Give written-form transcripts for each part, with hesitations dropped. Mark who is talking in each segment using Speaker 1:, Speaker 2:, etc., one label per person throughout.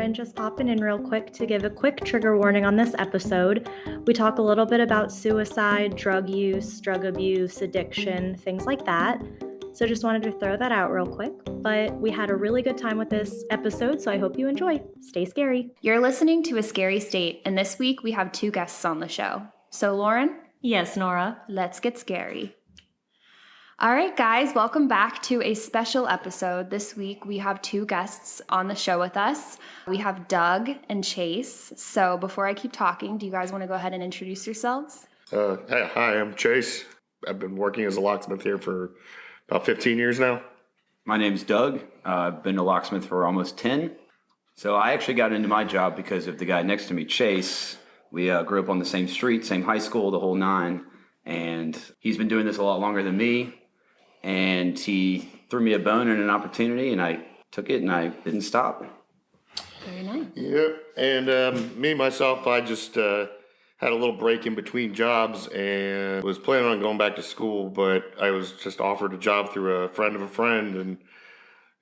Speaker 1: Lauren, just popping in real quick to give a quick trigger warning on this episode. We talk a little bit about suicide, drug use, drug abuse, addiction, things like that. So just wanted to throw that out real quick. But we had a really good time with this episode, so I hope you enjoy. Stay scary.
Speaker 2: You're listening to A Scary State, and this week we have two guests on the show. So, Lauren?
Speaker 1: Yes, Nora.
Speaker 2: Let's get scary. All right, guys, welcome back to a special episode. This week we have two guests on the show with us. We have Doug and Chase. So before I keep talking, do you guys want to go ahead and introduce yourselves?
Speaker 3: Hi, I'm Chase. I've been working as a locksmith here for about 15 years now.
Speaker 4: My name's Doug. I've been a locksmith for almost 10. So I actually got into my job because of the guy next to me, Chase. We grew up on the same street, same high school, the whole nine. And he's been doing this a lot longer than me. And he threw me a bone and an opportunity, and I took it, and I didn't stop.
Speaker 2: Very nice.
Speaker 3: Yep. And me, myself, I just had a little break in between jobs and was planning on going back to school, but I was just offered a job through a friend of a friend and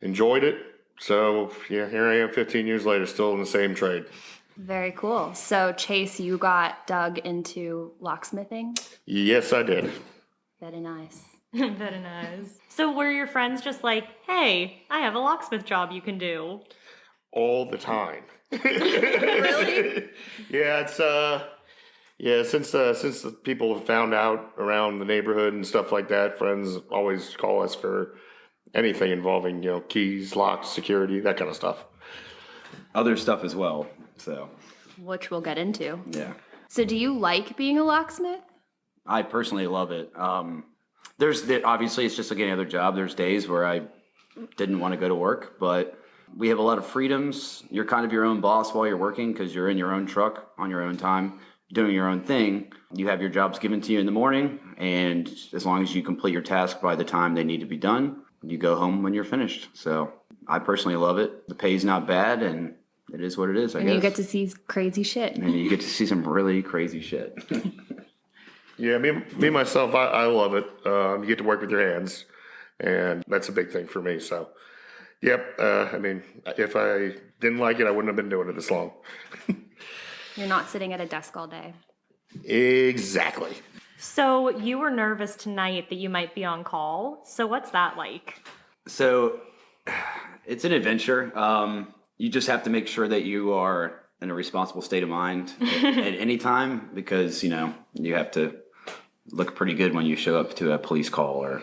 Speaker 3: enjoyed it. So, yeah, here I am 15 years later, still in the same trade.
Speaker 2: Very cool. So, Chase, you got Doug into locksmithing?
Speaker 3: Yes, I did.
Speaker 2: Very nice.
Speaker 1: Very nice. So were your friends just like, hey, I have a locksmith job you can do?
Speaker 3: All the time.
Speaker 2: Really?
Speaker 3: Yeah, it's since the people have found out around the neighborhood and stuff like that, friends always call us for anything involving, keys, locks, security, that kind of stuff.
Speaker 4: Other stuff as well, so.
Speaker 2: Which we'll get into.
Speaker 4: Yeah.
Speaker 2: So do you like being a locksmith?
Speaker 4: I personally love it. Obviously, it's just like any other job. There's days where I didn't want to go to work, but we have a lot of freedoms. You're kind of your own boss while you're working because you're in your own truck on your own time, doing your own thing. You have your jobs given to you in the morning, and as long as you complete your task by the time they need to be done, you go home when you're finished. So I personally love it. The pay's not bad, and it is what it is, I guess.
Speaker 2: And you get to see crazy shit.
Speaker 4: And you get to see some really crazy shit.
Speaker 3: Yeah, me myself, I love it. You get to work with your hands, and that's a big thing for me. So, yep. If I didn't like it, I wouldn't have been doing it this long.
Speaker 2: You're not sitting at a desk all day.
Speaker 3: Exactly.
Speaker 1: So you were nervous tonight that you might be on call. So what's that like?
Speaker 4: So it's an adventure. You just have to make sure that you are in a responsible state of mind at any time because, you have to look pretty good when you show up to a police call or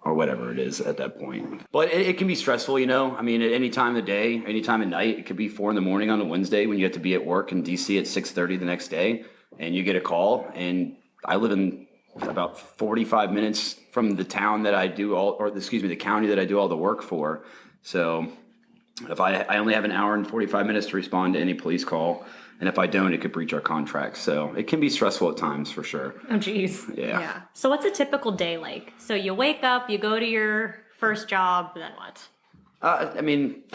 Speaker 4: whatever it is at that point. But it can be stressful, at any time of the day, any time of night. It could be 4 a.m. on a Wednesday when you have to be at work in DC at 6:30 the next day and you get a call. And I live in about 45 minutes from the town that I do the county that I do all the work for. So if I only have an hour and 45 minutes to respond to any police call, and if I don't, it could breach our contract. So it can be stressful at times for sure.
Speaker 1: Oh, geez.
Speaker 4: Yeah.
Speaker 1: So what's a typical day like? So you wake up, you go to your first job, then what?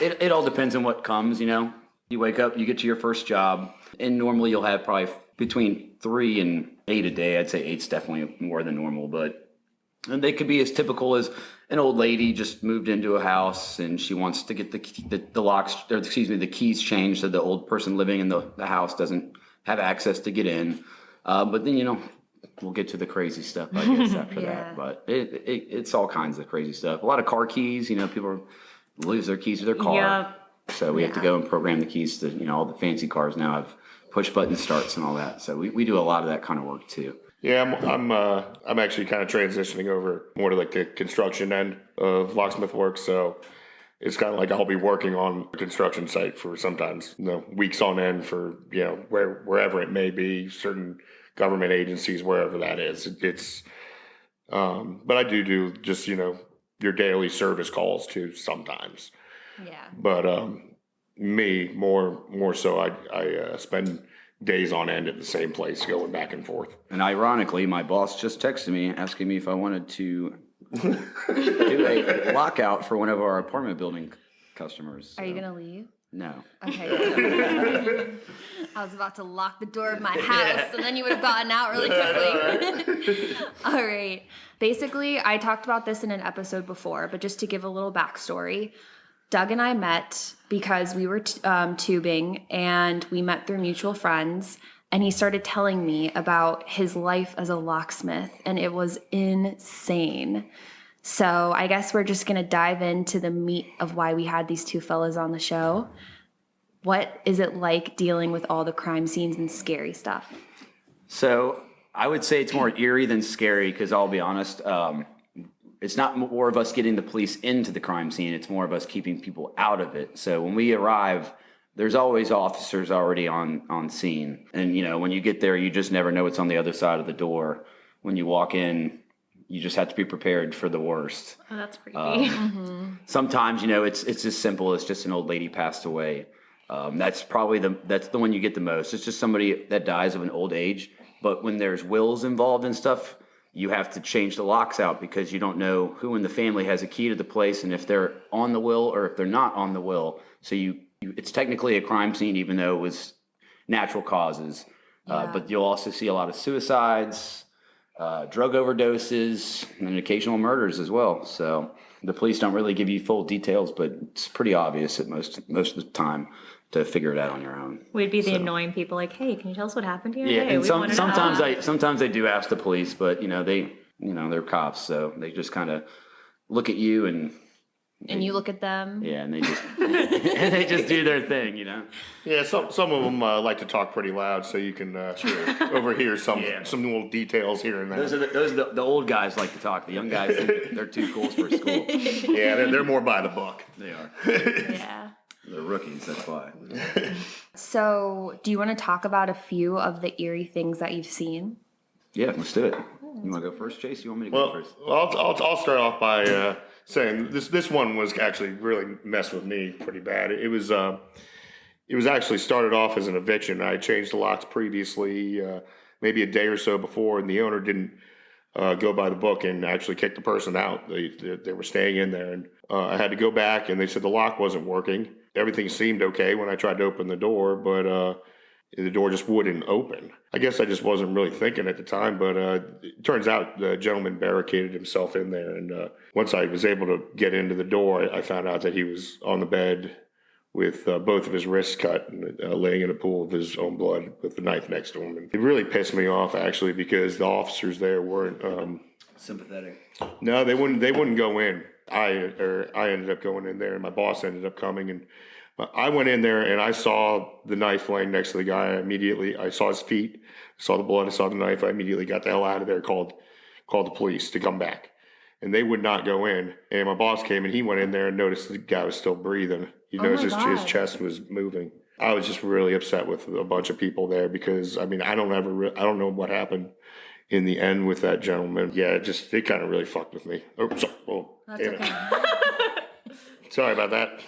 Speaker 4: It all depends on what comes, You wake up, you get to your first job, and normally you'll have probably between 3 and 8 a day. I'd say 8's definitely more than normal, and they could be as typical as an old lady just moved into a house and she wants to get the keys changed so the old person living in the house doesn't have access to get in. But then, we'll get to the crazy stuff, I guess, after that. But it's all kinds of crazy stuff. A lot of car keys, people lose their keys to their car.
Speaker 1: Yep.
Speaker 4: So we have to go and program the keys to, all the fancy cars now have push button starts and all that. So we do a lot of that kind of work too.
Speaker 3: Yeah, I'm actually kind of transitioning over more to like the construction end of locksmith work. So it's kind of like I'll be working on a construction site for sometimes weeks on end for wherever it may be, certain government agencies, wherever that is. But I do just your daily service calls too sometimes.
Speaker 2: Yeah.
Speaker 3: But me more so I spend days on end at the same place going back and forth.
Speaker 4: And ironically, my boss just texted me asking me if I wanted to do a lockout for one of our apartment building customers.
Speaker 2: Are you going to leave?
Speaker 4: No.
Speaker 2: Okay. I was about to lock the door of my house, and then you would have gotten out really quickly. All right. Basically, I talked about this in an episode before, but just to give a little backstory, Doug and I met because we were tubing, and we met through mutual friends. And he started telling me about his life as a locksmith, and it was insane. So I guess we're just going to dive into the meat of why we had these two fellas on the show. What is it like dealing with all the crime scenes and scary stuff?
Speaker 4: So I would say it's more eerie than scary because I'll be honest, it's not more of us getting the police into the crime scene. It's more of us keeping people out of it. So when we arrive, there's always officers already on scene. And, when you get there, you just never know what's on the other side of the door. When you walk in, you just have to be prepared for the worst.
Speaker 1: Oh, that's creepy.
Speaker 4: Sometimes, it's as simple as just an old lady passed away. That's probably the one you get the most. It's just somebody that dies of an old age. But when there's wills involved and stuff, you have to change the locks out because you don't know who in the family has a key to the place and if they're on the will or if they're not on the will. So it's technically a crime scene even though it was natural causes. But you'll also see a lot of suicides, drug overdoses, and occasional murders as well. So the police don't really give you full details, but it's pretty obvious at most of the time to figure it out on your own.
Speaker 1: We'd be the annoying people like, hey, can you tell us what happened here?
Speaker 4: Yeah,
Speaker 1: Hey,
Speaker 4: and
Speaker 1: we wanna know.
Speaker 4: sometimes I do ask the police, but they're cops, so they just kind of look at you and
Speaker 2: you look at them.
Speaker 4: Yeah, and they just and they just do their thing,
Speaker 3: Yeah, some of them like to talk pretty loud, so you can overhear some little details here and there.
Speaker 4: Those are the old guys like to talk. The young guys they're too cool for school.
Speaker 3: Yeah, they're more by the book.
Speaker 4: They are.
Speaker 1: Yeah.
Speaker 4: They're rookies. That's why.
Speaker 2: So, do you want to talk about a few of the eerie things that you've seen?
Speaker 4: Yeah, let's do it. You want to go first, Chase? You want me to go first?
Speaker 3: I'll start off by saying this one was actually really messed with me pretty bad. It was actually started off as an eviction. I had changed the locks previously, maybe a day or so before, and the owner didn't go by the book and actually kick the person out. They were staying in there, and I had to go back, and they said the lock wasn't working. Everything seemed okay when I tried to open the door, but the door just wouldn't open. I guess I just wasn't really thinking at the time, but it turns out the gentleman barricaded himself in there, and once I was able to get into the door, I found out that he was on the bed with both of his wrists cut and laying in a pool of his own blood with the knife next to him. And it really pissed me off, actually, because the officers there weren't
Speaker 4: sympathetic.
Speaker 3: No, they wouldn't go in. I ended up going in there, and my boss ended up coming, and I went in there and I saw the knife laying next to the guy. I saw his feet, saw the blood, I saw the knife. I immediately got the hell out of there, called the police to come back. And they would not go in. And my boss came and he went in there and noticed the guy was still breathing. He noticed his chest was moving. I was just really upset with a bunch of people there because, I don't know what happened in the end with that gentleman. Yeah, it kind of really fucked with me. Oh, sorry. Oh,
Speaker 2: That's
Speaker 3: damn
Speaker 2: okay.
Speaker 3: Sorry about that.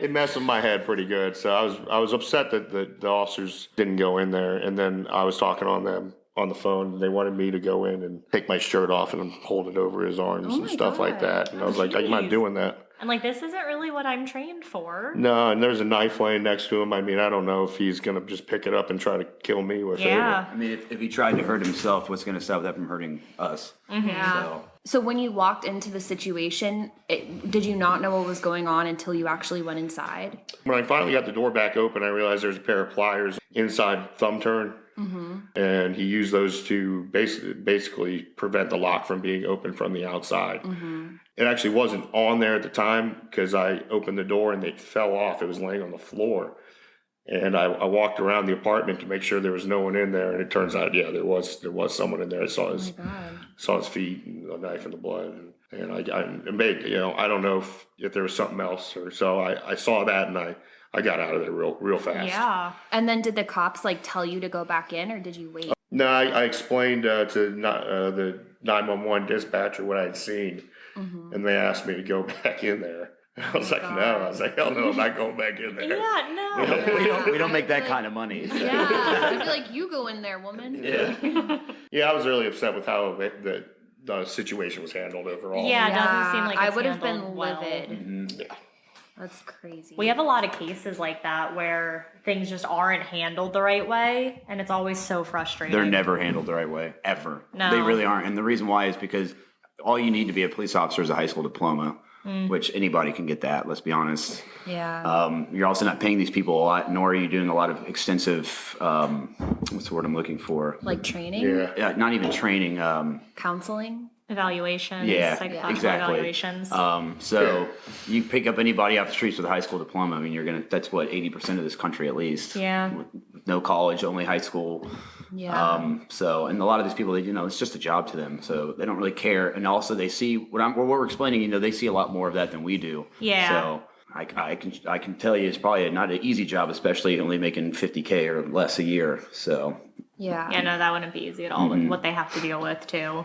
Speaker 3: It messed with my head pretty good. So I was upset that the officers didn't go in there. And then I was talking on them on the phone. They wanted me to go in and take my shirt off and hold it over his arms and stuff like that. And I was like, I'm not doing that.
Speaker 1: And this isn't really what I'm trained for.
Speaker 3: No, and there's a knife laying next to him. I don't know if he's going to just pick it up and try to kill me with it.
Speaker 1: Yeah.
Speaker 4: If he tried to hurt himself, what's going to stop that from hurting us?
Speaker 1: Mm-hmm.
Speaker 2: Yeah. So when you walked into the situation, did you not know what was going on until you actually went inside?
Speaker 3: When I finally got the door back open, I realized there's a pair of pliers inside thumb turn. Mm-hmm. And he used those to basically prevent the lock from being open from the outside. Mm-hmm. It actually wasn't on there at the time because I opened the door and it fell off. It was laying on the floor. And I walked around the apartment to make sure there was no one in there. And it turns out, yeah, there was someone in there. I saw his feet and the knife and the blood. And I don't know if there was something else or so. I saw that and I got out of there real fast.
Speaker 2: Yeah. And then did the cops tell you to go back in or did you wait?
Speaker 3: No, I explained to the 911 dispatcher what I had seen. Mm-hmm. And they asked me to go back in there. I was like, no. I was like, hell no, I'm not going back in there.
Speaker 1: Yeah, no.
Speaker 4: We don't make that kind of money.
Speaker 2: Yeah. I'd be like, you go in there, woman.
Speaker 3: Yeah. Yeah, I was really upset with how the situation was handled overall.
Speaker 1: Yeah, it doesn't seem like it's
Speaker 2: I would have been
Speaker 1: handled well.
Speaker 2: livid.
Speaker 3: Mm-hmm. Yeah.
Speaker 2: That's crazy.
Speaker 1: We have a lot of cases like that where things just aren't handled the right way, and it's always so frustrating.
Speaker 4: They're never handled the right way, ever.
Speaker 1: No.
Speaker 4: They really aren't. And the reason why is because all you need to be a police officer is a high school diploma. which anybody can get that, let's be honest.
Speaker 2: Yeah.
Speaker 4: You're also not paying these people a lot, nor are you doing a lot of extensive, what's the word I'm looking for?
Speaker 2: Like training?
Speaker 3: Yeah.
Speaker 4: Not even training.
Speaker 2: Counseling?
Speaker 1: Evaluations,
Speaker 4: Yeah,
Speaker 1: psychological
Speaker 4: exactly.
Speaker 1: evaluations.
Speaker 4: So you pick up anybody off the streets with a high school diploma. I mean, that's what, 80% of this country at least.
Speaker 1: Yeah.
Speaker 4: With no college, only high school.
Speaker 2: Yeah.
Speaker 4: And a lot of these people, it's just a job to them. So they don't really care. And also they see what we're explaining, they see a lot more of that than we do.
Speaker 1: Yeah.
Speaker 4: So I can tell you it's probably not an easy job, especially only making $50K or less a year. So.
Speaker 2: Yeah.
Speaker 1: Yeah, no, that wouldn't be easy at all with what they have to deal with too.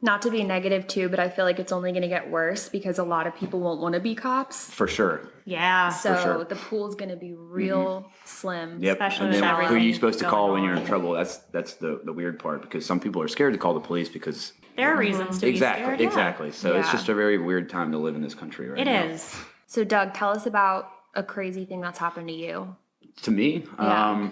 Speaker 2: Not to be negative too, but I feel like it's only going to get worse because a lot of people won't want to be cops.
Speaker 4: For sure.
Speaker 1: Yeah.
Speaker 2: So
Speaker 4: sure.
Speaker 2: the pool's going to be real slim.
Speaker 4: Yep.
Speaker 1: Especially
Speaker 4: And
Speaker 1: with
Speaker 4: then who are
Speaker 1: everything
Speaker 4: you supposed to
Speaker 1: going
Speaker 4: call when you're in
Speaker 1: on.
Speaker 4: trouble? That's the weird part, because some people are scared to call the police because
Speaker 1: There are reasons to be scared. Yeah.
Speaker 4: exactly. So it's
Speaker 2: Yeah.
Speaker 4: just a very weird time to live in this country right
Speaker 1: It
Speaker 4: now.
Speaker 1: is.
Speaker 2: So Doug, tell us about a crazy thing that's happened to you.
Speaker 4: To me,
Speaker 2: Yeah.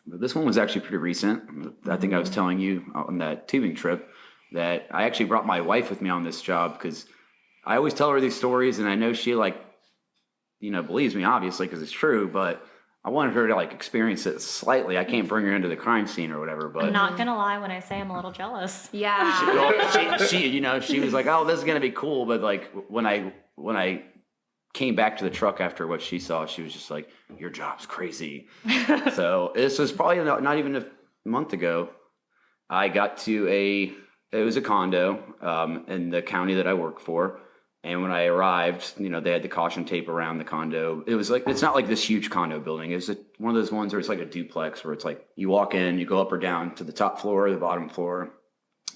Speaker 4: this one was actually pretty recent. I think I was telling you on that tubing trip that I actually brought my wife with me on this job because I always tell her these stories, and I know she believes me, obviously, because it's true, but I wanted her to experience it slightly. I can't bring her into the crime scene or whatever, but
Speaker 1: I'm not gonna lie when I say I'm a little jealous.
Speaker 2: Yeah.
Speaker 4: well, she was like, "Oh, this is gonna be cool," but when I came back to the truck after what she saw, she was just like, "Your job's crazy." So this was probably not even a month ago. I got to it was a condo in the county that I work for. And when I arrived, they had the caution tape around the condo. It was it's not like this huge condo building. It was one of those ones where it's like a duplex where it's like you walk in, you go up or down to the top floor, the bottom floor,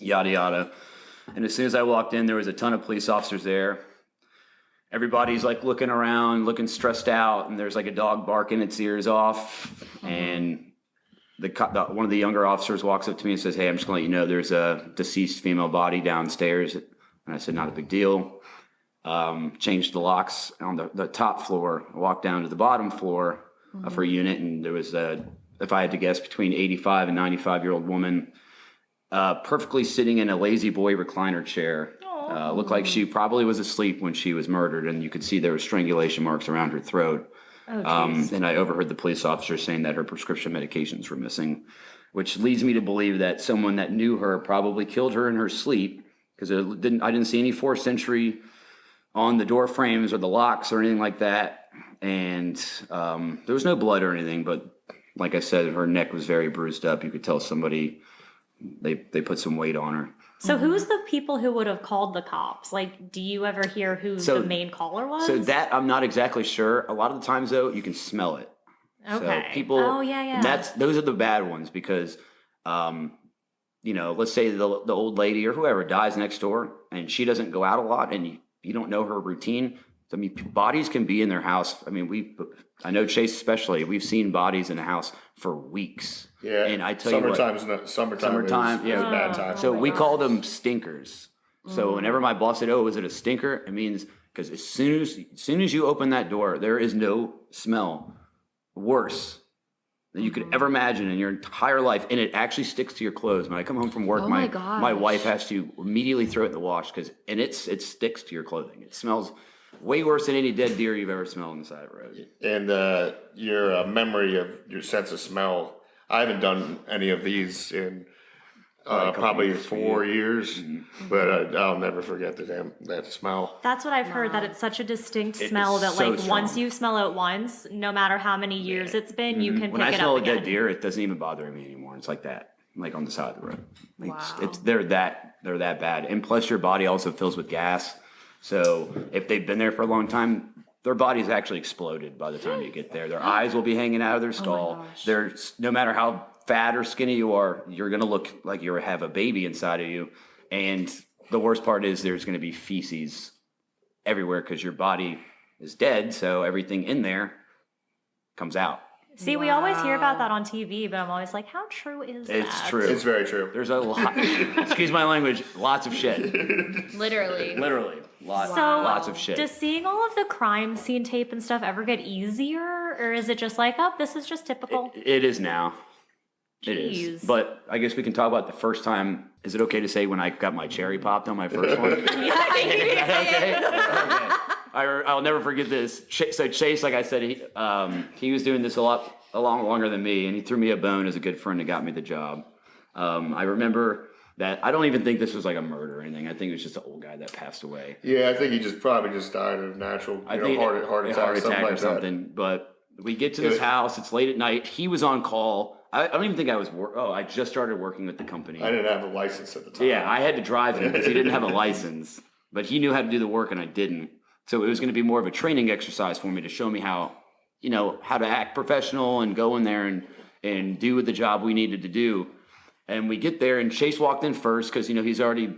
Speaker 4: yada, yada. And as soon as I walked in, there was a ton of police officers there. Everybody's looking around, looking stressed out. And there's a dog barking its ears off. And one of the younger officers walks up to me and says, "Hey, I'm just going to let you know there's a deceased female body downstairs." And I said, "Not a big deal." Changed the locks on the top floor. I walked down to the bottom floor of her unit, and there was if I had to guess, between 85 and 95-year-old woman, perfectly sitting in a lazy boy recliner chair. Looked like she probably was asleep when she was murdered, and you could see there were strangulation marks around her throat.
Speaker 1: Oh, jeez.
Speaker 4: And I overheard the police officer saying that her prescription medications were missing, which leads me to believe that someone that knew her probably killed her in her sleep, because I didn't see any 4th century on the door frames or the locks or anything like that. And there was no blood or anything, but like I said, her neck was very bruised up. You could tell somebody, they put some weight on her.
Speaker 1: So who's the people who would have called the cops? Do you ever hear who the main caller was?
Speaker 4: So that I'm not exactly sure. A lot of the times, though, you can smell it.
Speaker 1: Okay.
Speaker 4: So people.
Speaker 1: Oh, yeah.
Speaker 4: Those are the bad ones because, let's say the old lady or whoever dies next door and she doesn't go out a lot and you don't know her routine. I mean, bodies can be in their house. I mean, I know Chase especially. We've seen bodies in the house for weeks.
Speaker 3: Yeah,
Speaker 4: and I tell you what,
Speaker 3: summertime is a bad time.
Speaker 4: So
Speaker 1: my
Speaker 4: we
Speaker 1: gosh.
Speaker 4: call them stinkers. So whenever my boss said, "Oh, is it a stinker?" It means because as soon as you open that door, there is no smell worse than you could ever imagine in your entire life, and it actually sticks to your clothes. When I come home from work,
Speaker 2: Oh my
Speaker 4: my
Speaker 2: gosh.
Speaker 4: wife has to immediately throw it in the wash it sticks to your clothing. It smells way worse than any dead deer you've ever smelled on the side of the road.
Speaker 3: And your memory of your sense of smell. I haven't done any of these in probably
Speaker 4: years for
Speaker 3: 4 years, but I'll never forget that smell.
Speaker 1: That's what I've heard, that it's such a distinct
Speaker 4: It
Speaker 1: smell
Speaker 4: is
Speaker 1: that
Speaker 4: so
Speaker 1: once
Speaker 4: strong.
Speaker 1: you smell it once, no matter how many years it's been, you can
Speaker 4: When I
Speaker 1: pick it
Speaker 4: smell
Speaker 1: up
Speaker 4: a dead
Speaker 1: again.
Speaker 4: deer, it doesn't even bother me anymore. It's like that, on the side of the road.
Speaker 2: Wow.
Speaker 4: They're that bad, and plus your body also fills with gas. So if they've been there for a long time, their body's actually exploded by the time you get there. Their eyes will be hanging out of their skull.
Speaker 2: gosh.
Speaker 4: There's no matter how fat or skinny you are, you're gonna look like you have a baby inside of you. And the worst part is there's gonna be feces everywhere because your body is dead, so everything in there comes out.
Speaker 1: See, we always hear about
Speaker 2: Wow.
Speaker 1: that on TV, but I'm always like, how true is that?
Speaker 4: It's true.
Speaker 3: It's very true.
Speaker 4: There's a lot. Excuse my language. Lots of shit.
Speaker 2: Literally.
Speaker 4: Literally, lots
Speaker 1: So,
Speaker 4: of shit.
Speaker 1: does seeing all of the crime scene tape and stuff ever get easier? Or is it just like, oh, this is just typical?
Speaker 4: It is now. It
Speaker 1: Jeez.
Speaker 4: is. But I guess we can talk about the first time. Is it okay to say when I got my cherry popped on my first one?
Speaker 1: Yeah, I think you can say it.
Speaker 4: Okay. I'll never forget this. So Chase, like I said, he was doing this a lot longer than me, and he threw me a bone as a good friend and got me the job. I remember that. I don't even think this was like a murder or anything. I think it was just an old guy that passed away.
Speaker 3: Yeah, I think he probably just died of natural heart attack
Speaker 4: or something. But we get to this house. It's late at night. He was on call. I don't even think I was. I just started working with the company.
Speaker 3: I didn't have a license at the time.
Speaker 4: Yeah, I had to drive him because he didn't have a license. But he knew how to do the work, and I didn't. So it was going to be more of a training exercise for me to show me how to act professional and go in there and do the job we needed to do. And we get there, and Chase walked in first because he's already.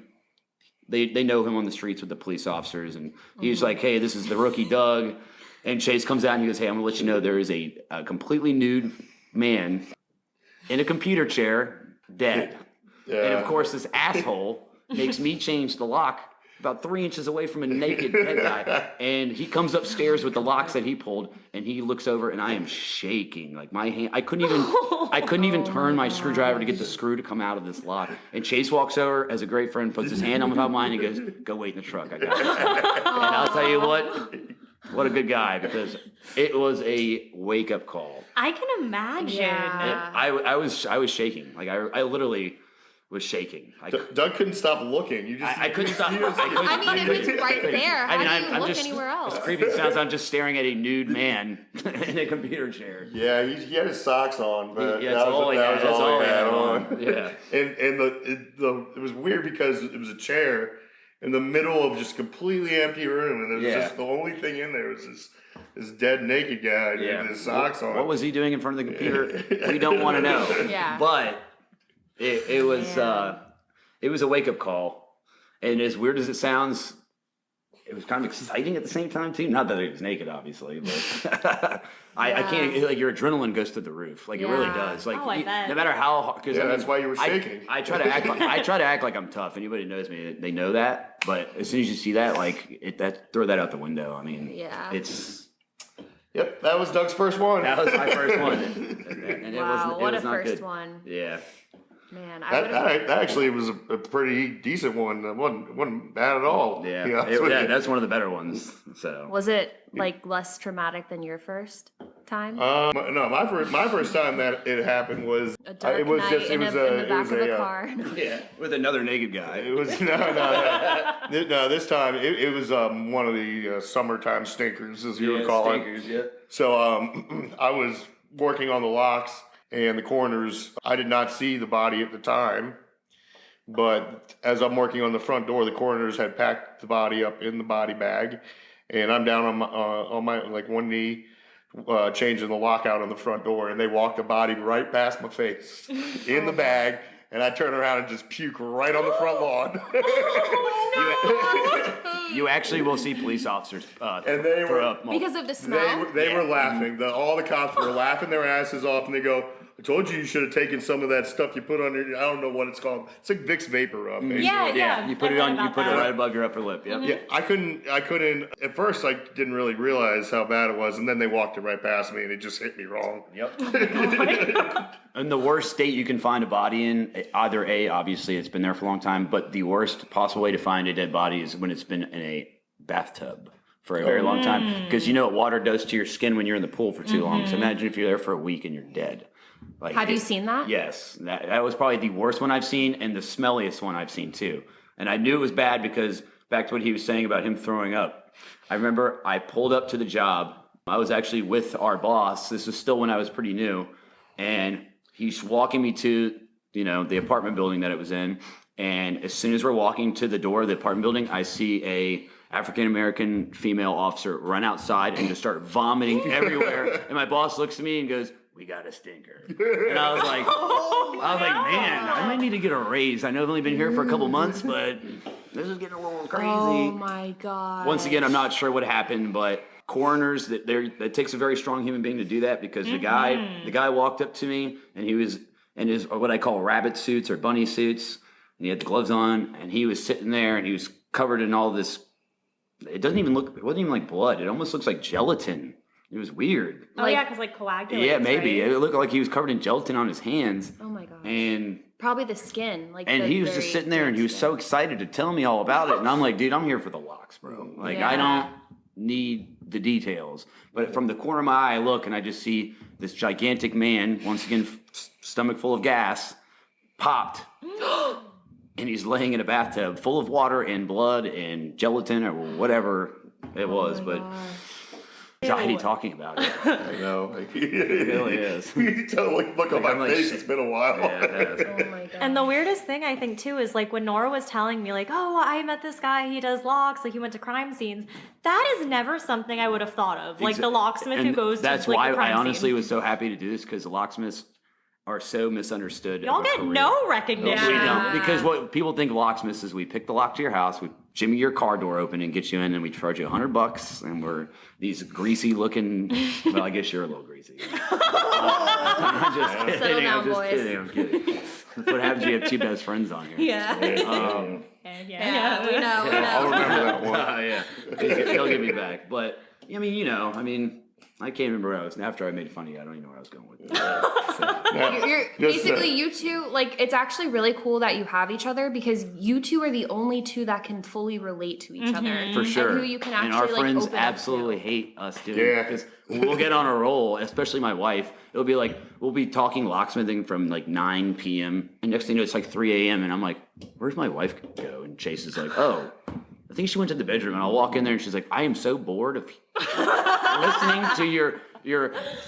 Speaker 4: They know him on the streets with the police officers, and he's like, "Hey, this is the rookie Doug." And Chase comes out and he goes, "Hey, I'm gonna let you know there is a completely nude man in a computer chair, dead."
Speaker 3: Yeah.
Speaker 4: And of course, this asshole makes me change the lock about 3 inches away from a naked dead guy. And he comes upstairs with the locks that he pulled, and he looks over, and I am shaking. Like my hand, I couldn't even turn my screwdriver to get the screw to come out of this lock. And Chase walks over as a great friend, puts his hand on mine, and goes, "Go wait in the truck. I got it." And I'll tell you what a good guy, because it was a wake up call.
Speaker 1: I can imagine.
Speaker 2: Yeah.
Speaker 4: I was shaking. Like I literally was shaking.
Speaker 3: Doug couldn't stop looking.
Speaker 4: I couldn't stop.
Speaker 2: I mean, if it's right there, how do you look anywhere else?
Speaker 4: As creepy as it sounds, I'm just staring at a nude man in a computer chair.
Speaker 3: Yeah, he had his socks on, but
Speaker 4: That's all he had on. Yeah.
Speaker 3: And it was weird because it was a chair in the middle of just completely empty room, and there was just the only thing in there was this dead naked guy with his socks on.
Speaker 4: What was he doing in front of the computer? We don't want to know.
Speaker 2: Yeah.
Speaker 4: But it was a wake up call, and as weird as it sounds, it was kind of exciting at the same time too. Not that he was naked, obviously, but I can't. Like your adrenaline goes through the roof. Like it really does. Like
Speaker 1: I bet.
Speaker 4: no matter how hard.
Speaker 3: That's why you were shaking.
Speaker 4: I try to act like I'm tough. Anybody knows me, they know that. But as soon as you see that, throw that out the window. I mean, it's.
Speaker 3: Yep, that was Doug's first one.
Speaker 4: That was my first one, and
Speaker 2: Wow, what a
Speaker 4: not
Speaker 2: first
Speaker 4: good.
Speaker 2: one.
Speaker 4: Yeah.
Speaker 2: Man,
Speaker 3: that actually was a pretty decent one. It wasn't bad at all.
Speaker 4: Yeah, that's one of the better ones. So
Speaker 2: was it like less traumatic than your first time?
Speaker 3: No, my first time that it happened was
Speaker 2: A dark
Speaker 3: it was
Speaker 2: night
Speaker 3: just
Speaker 2: in the back of a car.
Speaker 4: yeah, with another naked guy.
Speaker 3: It was no. This time it was one of the summertime stinkers, as you would call it.
Speaker 4: Yeah.
Speaker 3: So I was working on the locks and the corners. I did not see the body at the time, but as I'm working on the front door, the coroners had packed the body up in the body bag, and I'm down on my one knee, changing the lockout on the front door, and they walked the body right past my face in the bag, and I turn around and just puke right on the front lawn.
Speaker 4: You actually will see police officers
Speaker 3: and they
Speaker 4: throw
Speaker 3: were
Speaker 4: up
Speaker 2: Because of the smell?
Speaker 3: They were laughing. All the cops were laughing their asses off, and they go, "I told you should have taken some of that stuff you put on your." I don't know what it's called. It's like Vicks Vapor Rub. Basically.
Speaker 1: Yeah.
Speaker 4: You put it on. You put it right above your upper lip. Yep.
Speaker 3: Yeah, I couldn't. At first, I didn't really realize how bad it was, and then they walked it right past me, and it just hit me wrong.
Speaker 4: Yep. And the worst state you can find a body in, either obviously it's been there for a long time, but the worst possible way to find a dead body is when it's been in a bathtub for a very long time, because water does to your skin when you're in the pool for too long. So imagine if you're there for a week and you're dead.
Speaker 2: Have you seen that?
Speaker 4: Yes, that was probably the worst one I've seen, and the smelliest one I've seen too. And I knew it was bad because back to what he was saying about him throwing up. I remember I pulled up to the job. I was actually with our boss. This was still when I was pretty new, and he's walking me to the apartment building that it was in. And as soon as we're walking to the door of the apartment building, I see a African-American female officer run outside and just start vomiting everywhere. And my boss looks at me and goes, "We got a stinker." And I was like, man, I might need to get a raise. I know I've only been here for a couple months, but this is getting a little crazy.
Speaker 2: Oh my God.
Speaker 4: Once again, I'm not sure what happened, but coroners, that takes a very strong human being to do that, because the guy walked up to me, and he was in his what I call rabbit suits or bunny suits, and he had the gloves on, and he was sitting there, and he was covered in all this. It wasn't even like blood. It almost looks like gelatin. It was weird.
Speaker 1: Oh, yeah, because like coagulates.
Speaker 4: Yeah, maybe.
Speaker 1: Right?
Speaker 4: It looked like he was covered in gelatin on his hands.
Speaker 2: Oh my god.
Speaker 4: And
Speaker 2: probably the skin.
Speaker 4: and he was just sitting there and he was so excited to tell me all about it. And I'm like, dude, I'm here for the locks, bro. Like, I don't need the details. But from the corner of my eye, I look and I just see this gigantic man, once again, stomach full of gas, popped. And he's laying in a bathtub full of water and blood and gelatin or whatever it was. But anxiety talking about it.
Speaker 3: I know.
Speaker 4: It really is.
Speaker 3: You totally look on my
Speaker 4: I'm like,
Speaker 3: face. It's been a while.
Speaker 4: Yeah, it has.
Speaker 2: Oh my god.
Speaker 1: And the weirdest thing I think too is like when Nora was telling me like, oh, I met this guy, he does locks, like he went to crime scenes. That is never something I would have thought of. Like the locksmith who
Speaker 4: And
Speaker 1: goes
Speaker 4: that's
Speaker 1: to like
Speaker 4: why
Speaker 1: the crime
Speaker 4: I honestly
Speaker 1: scene.
Speaker 4: was so happy to do this, because the locksmiths are so misunderstood.
Speaker 1: Y'all
Speaker 4: of a
Speaker 1: get
Speaker 4: career.
Speaker 1: no recognition.
Speaker 4: We don't, because what people think of locksmiths is we pick the lock to your house, we jimmy your car door open and get you in, and we charge you $100, and we're these greasy looking. Well, I guess you're a little greasy. I'm just kidding.
Speaker 2: Settle down,
Speaker 4: I'm just
Speaker 2: boys.
Speaker 4: kidding. I'm kidding. That's what happens. You have two best friends on here.
Speaker 1: Yeah.
Speaker 2: Yeah, we know.
Speaker 3: I'll remember that one.
Speaker 4: Yeah, they'll get me back. But I mean, I can't remember where I was. After I made fun of you, I don't even know where I was going with it.
Speaker 2: You're basically you two, like, it's actually really cool that you have each other, because you two are the only two that can fully relate to each other.
Speaker 4: For sure.
Speaker 2: And who you can actually,
Speaker 4: and our
Speaker 2: like,
Speaker 4: friends
Speaker 2: open up
Speaker 4: absolutely
Speaker 2: to.
Speaker 4: hate us doing
Speaker 3: Yeah.
Speaker 4: it, because we'll get on a roll, especially my wife. It'll be like, we'll be talking locksmithing from like 9 p.m. and next thing you know, it's like 3 a.m. and I'm like, where's my wife go? And Chase is like, oh, I think she went to the bedroom. And I'll walk in there and she's like, I am so bored of listening to your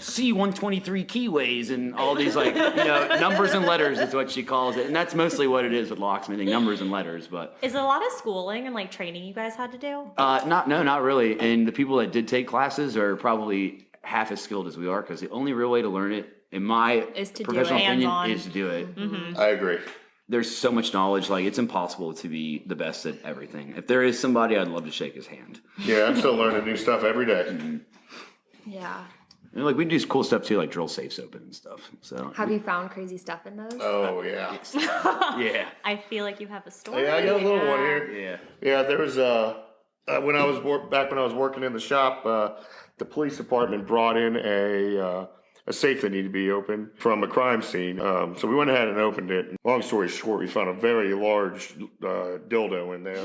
Speaker 4: C123 keyways and all these, like, numbers and letters is what she calls it. And that's mostly what it is with locksmithing, numbers and letters. But
Speaker 1: Is it a lot of schooling and like training you guys had to do?
Speaker 4: not really. And the people that did take classes are probably half as skilled as we are, because the only real way to learn it, in my
Speaker 2: Is to do
Speaker 4: professional
Speaker 2: it.
Speaker 4: opinion,
Speaker 1: Hands-on.
Speaker 4: is to do it.
Speaker 3: I agree.
Speaker 4: There's so much knowledge, like, it's impossible to be the best at everything. If there is somebody, I'd love to shake his hand.
Speaker 3: Yeah, I'm still learning new stuff every day.
Speaker 2: Yeah.
Speaker 4: And like, we do cool stuff too, like drill safes open and stuff. So
Speaker 2: Have you found crazy stuff in those?
Speaker 3: Oh yeah.
Speaker 4: yeah,
Speaker 1: I feel like you have a story.
Speaker 3: Yeah, I got a little one here.
Speaker 4: yeah.
Speaker 3: Yeah, there was when I was back when I was working in the shop, the police department brought in a safe that needed to be opened from a crime scene. So we went ahead and opened it. Long story short, we found a very large dildo in there.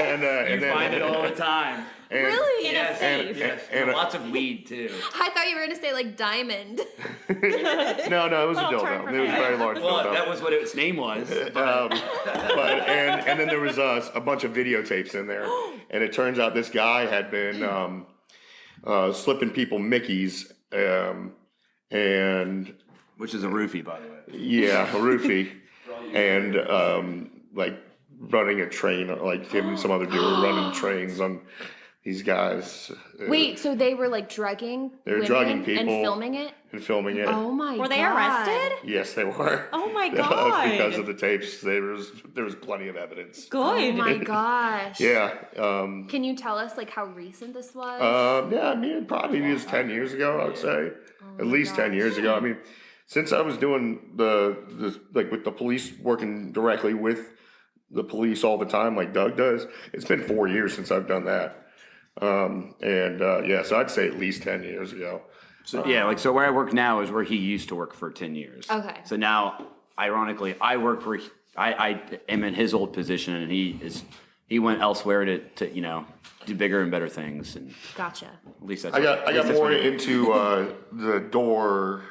Speaker 3: And then,
Speaker 4: Find it all the time.
Speaker 3: and-
Speaker 1: Really? In a
Speaker 4: Yes,
Speaker 1: safe?
Speaker 3: and-
Speaker 4: lots of weed too.
Speaker 2: I thought you were going to say, like, diamond.
Speaker 3: No, it was a
Speaker 1: Little term
Speaker 3: dildo.
Speaker 1: for
Speaker 3: It was a very large
Speaker 4: Well,
Speaker 3: dildo.
Speaker 4: that was what its name was.
Speaker 3: And then there was a bunch of videotapes in there, and it turns out this guy had been slipping people Mickeys, and
Speaker 4: Which is a roofie, by the way.
Speaker 3: yeah, a roofie, and like running a train, like him and some other dude were running trains on these guys.
Speaker 2: Wait, so they were, like, drugging
Speaker 3: They were
Speaker 2: women
Speaker 3: drugging people.
Speaker 2: and filming it?
Speaker 3: And filming it.
Speaker 2: Oh my god.
Speaker 1: Were they arrested?
Speaker 3: Yes, they were.
Speaker 1: Oh my God.
Speaker 3: Because of the tapes, there was plenty of evidence.
Speaker 1: Good.
Speaker 2: Oh my gosh.
Speaker 3: Yeah.
Speaker 2: Can you tell us, like, how recent this was?
Speaker 3: Yeah, I mean, it probably was 10 years ago, I would say. At least 10 years ago. I mean, since I was doing like with the police, working directly with the police all the time, like Doug does, it's been 4 years since I've done that. So I'd say at least 10 years ago.
Speaker 4: So yeah, so where I work now is where he used to work for 10 years.
Speaker 2: Okay.
Speaker 4: So now, ironically, I work for, I am in his old position, and he went elsewhere to do bigger and better things. And
Speaker 2: Gotcha.
Speaker 4: at least that's
Speaker 3: I got
Speaker 4: that's
Speaker 3: more
Speaker 4: what he-
Speaker 3: into the door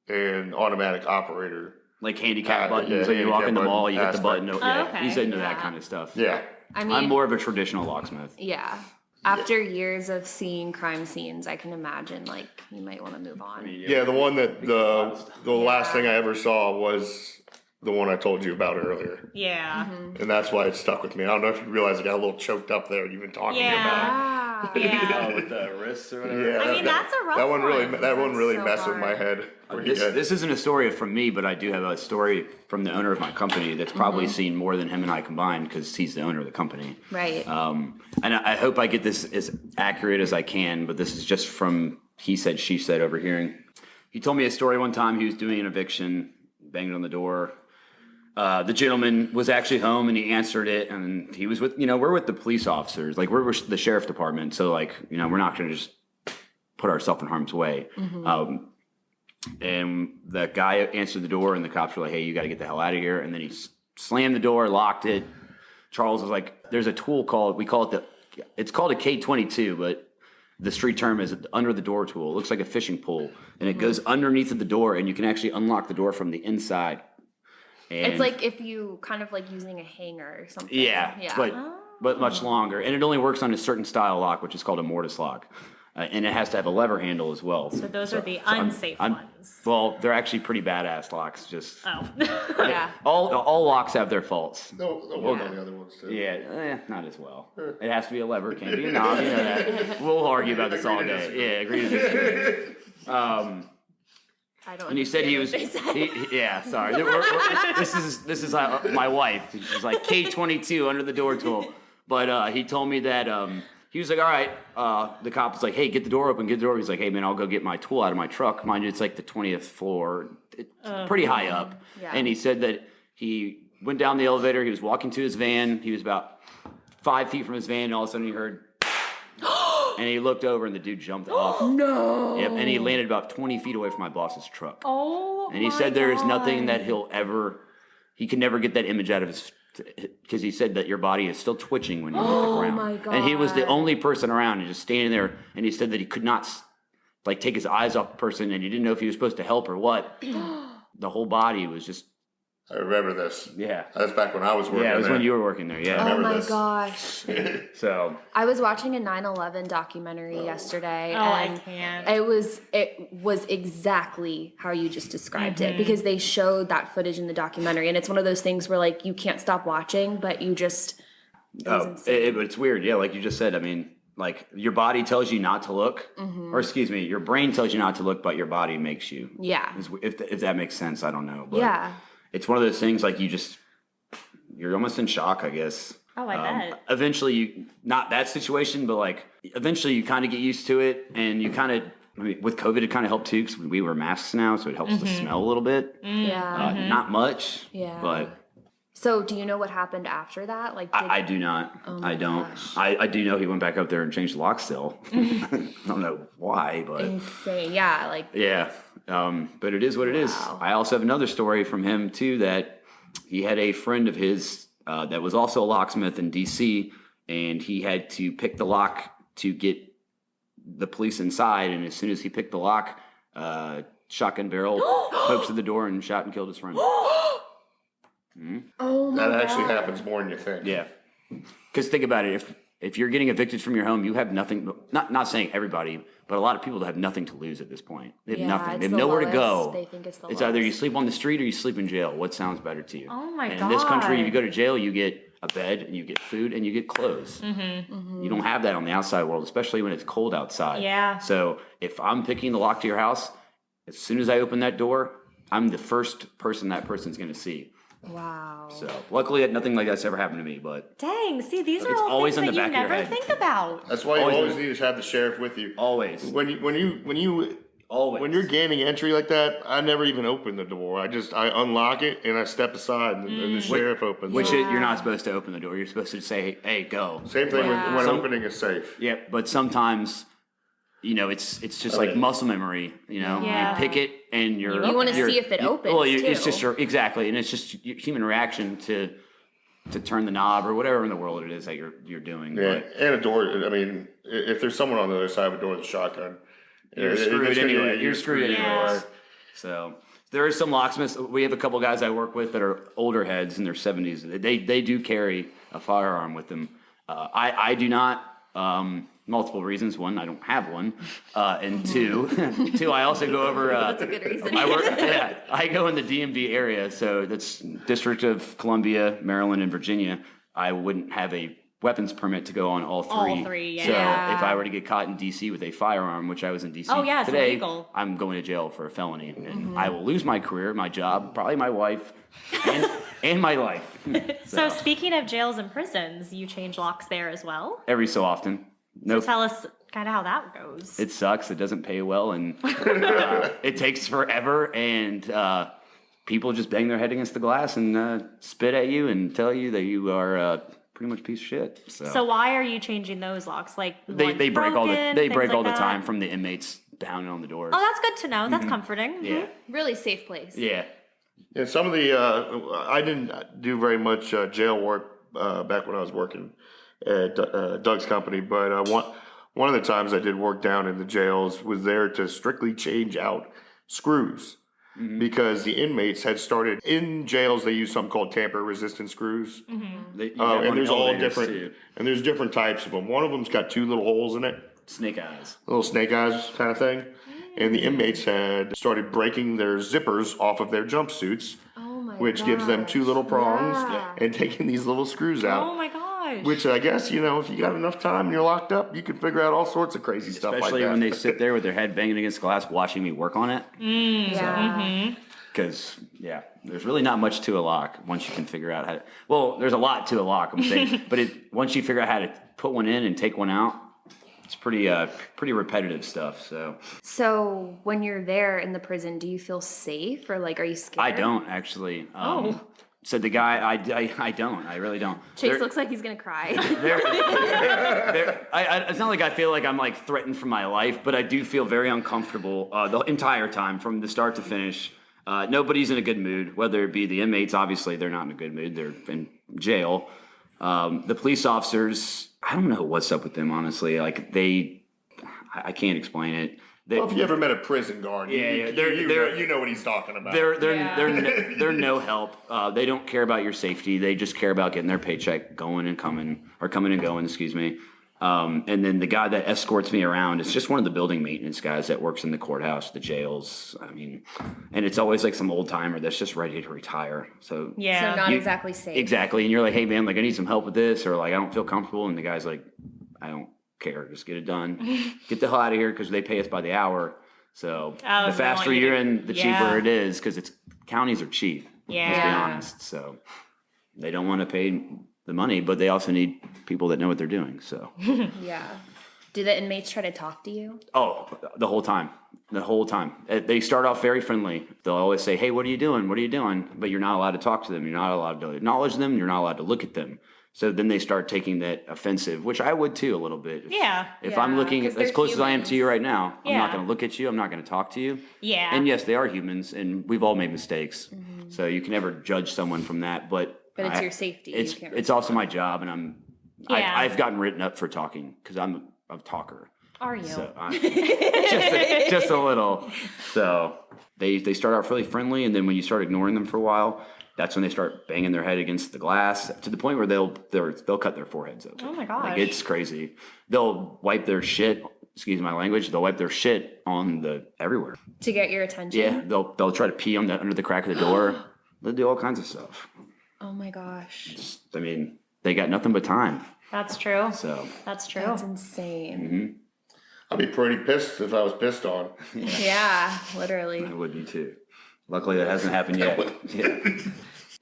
Speaker 3: and automatic operator.
Speaker 4: like handicap
Speaker 3: Yeah,
Speaker 4: buttons. So you walk in the
Speaker 3: handicap
Speaker 4: mall, you hit the
Speaker 3: button
Speaker 4: button.
Speaker 3: aspect.
Speaker 1: okay,
Speaker 4: He's into that
Speaker 2: yeah.
Speaker 4: kind of stuff.
Speaker 3: Yeah.
Speaker 2: I mean,
Speaker 4: I'm more of a traditional locksmith.
Speaker 2: yeah. After years of seeing crime scenes, I can imagine, like, you might want to move on.
Speaker 3: Yeah, the one that the last thing I ever saw was the one I told you about earlier.
Speaker 1: Yeah.
Speaker 3: And that's why it stuck with me. I don't know if you realize I got a little choked up there. You've been talking about
Speaker 2: Ah.
Speaker 1: Yeah.
Speaker 4: with the wrists or
Speaker 3: it.
Speaker 4: whatever.
Speaker 3: Yeah,
Speaker 1: I mean, that's a rough
Speaker 3: that one really
Speaker 1: one.
Speaker 3: that one really
Speaker 2: so
Speaker 3: messed with
Speaker 2: hard.
Speaker 3: my head.
Speaker 4: This isn't a story from me, but I do have a story from the owner of my company that's probably seen more than him and I combined, because he's the owner of the company.
Speaker 2: Right.
Speaker 4: And I hope I get this as accurate as I can, but this is just from he said, she said overhearing. He told me a story one time. He was doing an eviction, banged on the door. The gentleman was actually home, and he answered it, and he was with, we're with the police officers, like we're with the sheriff department. So, like, we're not going to just put ourselves in harm's way. And the guy answered the door, and the cops were like, "Hey, you got to get the hell out of here!" And then he slammed the door, locked it. Charles was like, "There's a tool it's called a K22, but the street term is under the door tool. It looks like a fishing pole, and it goes underneath of the door, and you can actually unlock the door from the inside." And
Speaker 2: It's like if you kind of like using a hanger or something.
Speaker 4: yeah. But much longer, and it only works on a certain style lock, which is called a mortise lock. And it has to have a lever handle as well.
Speaker 1: So those are the unsafe ones.
Speaker 4: Well, they're actually pretty badass locks. Just
Speaker 2: Yeah.
Speaker 4: all locks have their faults.
Speaker 3: They'll work on the other ones too.
Speaker 4: Yeah, not as well. It has to be a lever, can't be a knob. You know that. We'll argue about this all day. Yeah, agree to disagree.
Speaker 2: I don't.
Speaker 4: And he said he was. Yeah, sorry. This is my wife. She's like K22 under the door tool. But he told me that he was like, all right. The cop was like, hey, get the door open. Get the door. He's like, hey man, I'll go get my tool out of my truck. Mind you, it's like the 20th floor. It's pretty high up.
Speaker 2: Yeah.
Speaker 4: And he said that he went down the elevator. He was walking to his van. He was about 5 feet from his van, and all of a sudden he heard. And he looked over, and the dude jumped off.
Speaker 2: No.
Speaker 4: Yep, and he landed about 20 feet away from my boss's truck.
Speaker 1: Oh,
Speaker 4: and he said there is nothing that he can never get that image out of his, because he said that your body is still twitching when you hit the ground.
Speaker 2: My God.
Speaker 4: And he was the only person around and just standing there, and he said that he could not like take his eyes off the person, and he didn't know if he was supposed to help or what. The whole body was just.
Speaker 3: I remember this.
Speaker 4: Yeah.
Speaker 3: That's back when I was working there.
Speaker 4: Yeah, it was when you were working there, yeah.
Speaker 2: Oh my
Speaker 3: this.
Speaker 2: gosh.
Speaker 4: So.
Speaker 2: I was watching a 9/11 documentary yesterday.
Speaker 1: Oh, I
Speaker 2: and
Speaker 1: can't.
Speaker 2: It was exactly how you just described it, because they showed that footage in the documentary, and it's one of those things where like you can't stop watching, but you just.
Speaker 4: It's weird, yeah. Like you just said, I mean, like your body tells you not to look, or excuse me, your brain tells you not to look, but your body makes you.
Speaker 2: Yeah.
Speaker 4: If that makes sense, I don't know. But
Speaker 2: Yeah.
Speaker 4: it's one of those things like you're almost in shock, I guess.
Speaker 1: Oh, I bet.
Speaker 4: Eventually, not that situation, but like eventually you kind of get used to it, and you kind of. I mean, with COVID, it kind of helped too, because we wear masks now, so it helps to smell a little bit.
Speaker 2: Yeah.
Speaker 4: Not much.
Speaker 2: Yeah.
Speaker 4: But.
Speaker 2: So, do you know what happened after that? Like,
Speaker 4: I do not. I don't.
Speaker 2: gosh.
Speaker 4: I do know he went back up there and changed the lock still. I don't know why, but
Speaker 2: insane. Yeah, like.
Speaker 4: yeah. But it is what it is. I also have another story from him too, that he had a friend of his that was also a locksmith in DC, and he had to pick the lock to get the police inside. And as soon as he picked the lock, shotgun barrel pokes to the door and shot and killed his friend.
Speaker 2: Oh my
Speaker 3: That actually
Speaker 2: God.
Speaker 3: happens more than you think.
Speaker 4: Yeah, because think about it. If you're getting evicted from your home, you have nothing. Not saying everybody, but a lot of people have nothing to lose at this point. They have nothing.
Speaker 2: it's
Speaker 4: They have
Speaker 2: the
Speaker 4: nowhere to
Speaker 2: lowest.
Speaker 4: go.
Speaker 2: They think it's the
Speaker 4: It's either you
Speaker 2: lowest.
Speaker 4: sleep on the street or you sleep in jail. What sounds better to you?
Speaker 1: Oh my
Speaker 4: and
Speaker 1: God.
Speaker 4: in this country, if you go to jail, you get a bed and you get food and you get clothes. You don't have that on the outside world, especially when it's cold outside.
Speaker 1: Yeah.
Speaker 4: So if I'm picking the lock to your house, as soon as I open that door, I'm the first person that person's going to see.
Speaker 2: Wow.
Speaker 4: So luckily, nothing like that's ever happened to me. But
Speaker 1: Dang, see, these are
Speaker 4: It's
Speaker 1: all
Speaker 4: always
Speaker 1: things
Speaker 4: in
Speaker 1: that
Speaker 4: the
Speaker 1: you
Speaker 4: back of your
Speaker 1: never
Speaker 4: head.
Speaker 1: think about.
Speaker 3: That's why you
Speaker 4: Always
Speaker 3: always
Speaker 4: do.
Speaker 3: need to have the sheriff with you.
Speaker 4: always,
Speaker 3: When you're gaining entry like that, I never even open the door. I unlock it and I step aside, and the sheriff opens.
Speaker 4: which
Speaker 3: it.
Speaker 4: you're not supposed to open the door. You're supposed to say, "Hey, go."
Speaker 3: Same thing
Speaker 2: Yeah.
Speaker 3: when
Speaker 4: Some-
Speaker 3: opening a safe.
Speaker 4: Yeah, but sometimes, it's just like muscle memory.
Speaker 1: Yeah.
Speaker 4: You pick it and you're.
Speaker 2: You wanna see if it opens,
Speaker 4: Well, it's
Speaker 2: too.
Speaker 4: just exactly, and it's just your human reaction to turn the knob or whatever in the world it is that you're doing.
Speaker 3: Yeah,
Speaker 4: But
Speaker 3: and a door. I mean, if there's someone on the other side of a door with a shotgun,
Speaker 4: you're
Speaker 3: it's
Speaker 4: screwed
Speaker 3: gonna-
Speaker 4: anyway. You're screwed
Speaker 1: Yeah.
Speaker 4: anyway. So there are some locksmiths. We have a couple guys I work with that are older heads in their 70s. They do carry a firearm with them. I do not. Multiple reasons. One, I don't have one, and two, I also go over.
Speaker 2: That's a good reason.
Speaker 4: I go in the DMV area, so that's District of Columbia, Maryland, and Virginia. I wouldn't have a weapons permit to go on all three.
Speaker 1: All three,
Speaker 4: So
Speaker 2: yeah.
Speaker 4: if I were to get caught in DC with a firearm, which I was in DC
Speaker 1: Oh, yeah, it's
Speaker 4: today,
Speaker 1: illegal.
Speaker 4: I'm going to jail for a felony, and I will lose my career, my job, probably my wife, and my life.
Speaker 1: So speaking of jails and prisons, you change locks there as well?
Speaker 4: Every so often. No,
Speaker 1: Tell us kind of how that goes.
Speaker 4: it sucks. It doesn't pay well, and it takes forever. And people just bang their head against the glass and spit at you and tell you that you are pretty much a piece of shit.
Speaker 1: So why are you changing those locks? Like
Speaker 4: they break all the
Speaker 1: that?
Speaker 4: time from the inmates pounding on the doors.
Speaker 1: Oh, that's good to know. That's comforting.
Speaker 4: Yeah.
Speaker 2: Really safe place.
Speaker 4: Yeah.
Speaker 3: Yeah, some of the I didn't do very much jail work back when I was working at Doug's company, but one of the times I did work down in the jails was there to strictly change out screws because the inmates had started in jails. They use something called tamper-resistant screws, and there's all different too. And there's different types of them. One of them's got two little holes in it,
Speaker 4: snake eyes,
Speaker 3: little snake eyes kind of thing. And the inmates had started breaking their zippers off of their jumpsuits, which gives them two little prongs, and taking these little screws out.
Speaker 1: Oh my gosh.
Speaker 3: Which I guess, if you got enough time and you're locked up, you can figure out all sorts of crazy stuff like that.
Speaker 4: Especially when they sit there with their head banging against glass watching me work on it. Because, there's really not much to a lock once you can figure out how to... Well, there's a lot to a lock, I'm saying. But once you figure out how to put one in and take one out, it's pretty repetitive stuff.
Speaker 2: So when you're there in the prison, do you feel safe or are you scared?
Speaker 4: I don't actually. So the guy, I don't. I really don't.
Speaker 2: Chase looks like he's gonna cry.
Speaker 4: It's not like I feel like I'm threatened for my life, but I do feel very uncomfortable the entire time from the start to finish. Nobody's in a good mood, whether it be the inmates. Obviously, they're not in a good mood. They're in jail. The police officers, I don't know what's up with them, honestly. I can't explain it.
Speaker 3: Well, if you ever met a prison guard, you know what he's talking about.
Speaker 4: They're no help. They don't care about your safety. They just care about getting their paycheck coming and going, excuse me. And then the guy that escorts me around is just one of the building maintenance guys that works in the courthouse, the jails. And it's always some old timer that's just ready to retire. So
Speaker 2: so not exactly safe.
Speaker 4: Exactly. And you're like, hey man, I need some help with this, or I don't feel comfortable. And the guy's like, I don't care. Just get it done. Get the hell out of here because they pay us by the hour. So the faster you're in, the cheaper it is because counties are cheap. Yeah. Let's be honest. So they don't want to pay the money, but they also need people that know what they're doing. So
Speaker 2: do the inmates try to talk to you?
Speaker 4: Oh, the whole time. They start off very friendly. They'll always say, hey, what are you doing? But you're not allowed to talk to them. You're not allowed to acknowledge them. You're not allowed to look at them. So then they start taking that offensive, which I would too a little bit. If I'm looking as close as I am to you right now, I'm not going to look at you. I'm not going to talk to you. Yeah. And yes, they are humans, and we've all made mistakes. So you can never judge someone from that. But
Speaker 2: it's your safety.
Speaker 4: It's also my job, and I've gotten written up for talking because I'm a talker.
Speaker 2: Are you?
Speaker 4: So just a little. So they start out really friendly, and then when you start ignoring them for a while, that's when they start banging their head against the glass to the point where they'll cut their foreheads open.
Speaker 1: Oh my gosh.
Speaker 4: It's crazy. They'll wipe their shit, excuse my language, they'll wipe their shit on everywhere.
Speaker 2: To get your attention?
Speaker 4: Yeah, they'll try to pee under the crack of the door. They'll do all kinds of stuff.
Speaker 2: Oh my gosh.
Speaker 4: They got nothing but time.
Speaker 1: That's true.
Speaker 2: That's insane.
Speaker 4: Mm-hmm.
Speaker 3: I'd be pretty pissed if I was pissed on.
Speaker 2: Yeah, literally.
Speaker 4: I would be too. Luckily, that hasn't happened yet.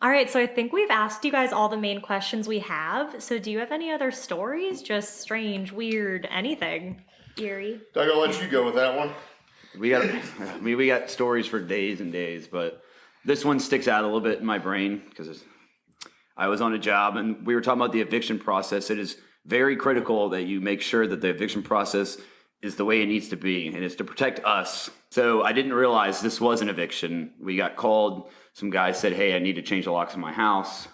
Speaker 1: All right, so I think we've asked you guys all the main questions we have. So do you have any other stories? Just strange, weird, anything?
Speaker 2: Eerie?
Speaker 3: Doug, I'll let you go with that one.
Speaker 4: We got stories for days and days, but this one sticks out a little bit in my brain because I was on a job and we were talking about the eviction process. It is very critical that you make sure that the eviction process is the way it needs to be, and it's to protect us. So I didn't realize this was an eviction. We got called. Some guy said, hey, I need to change the locks in my house.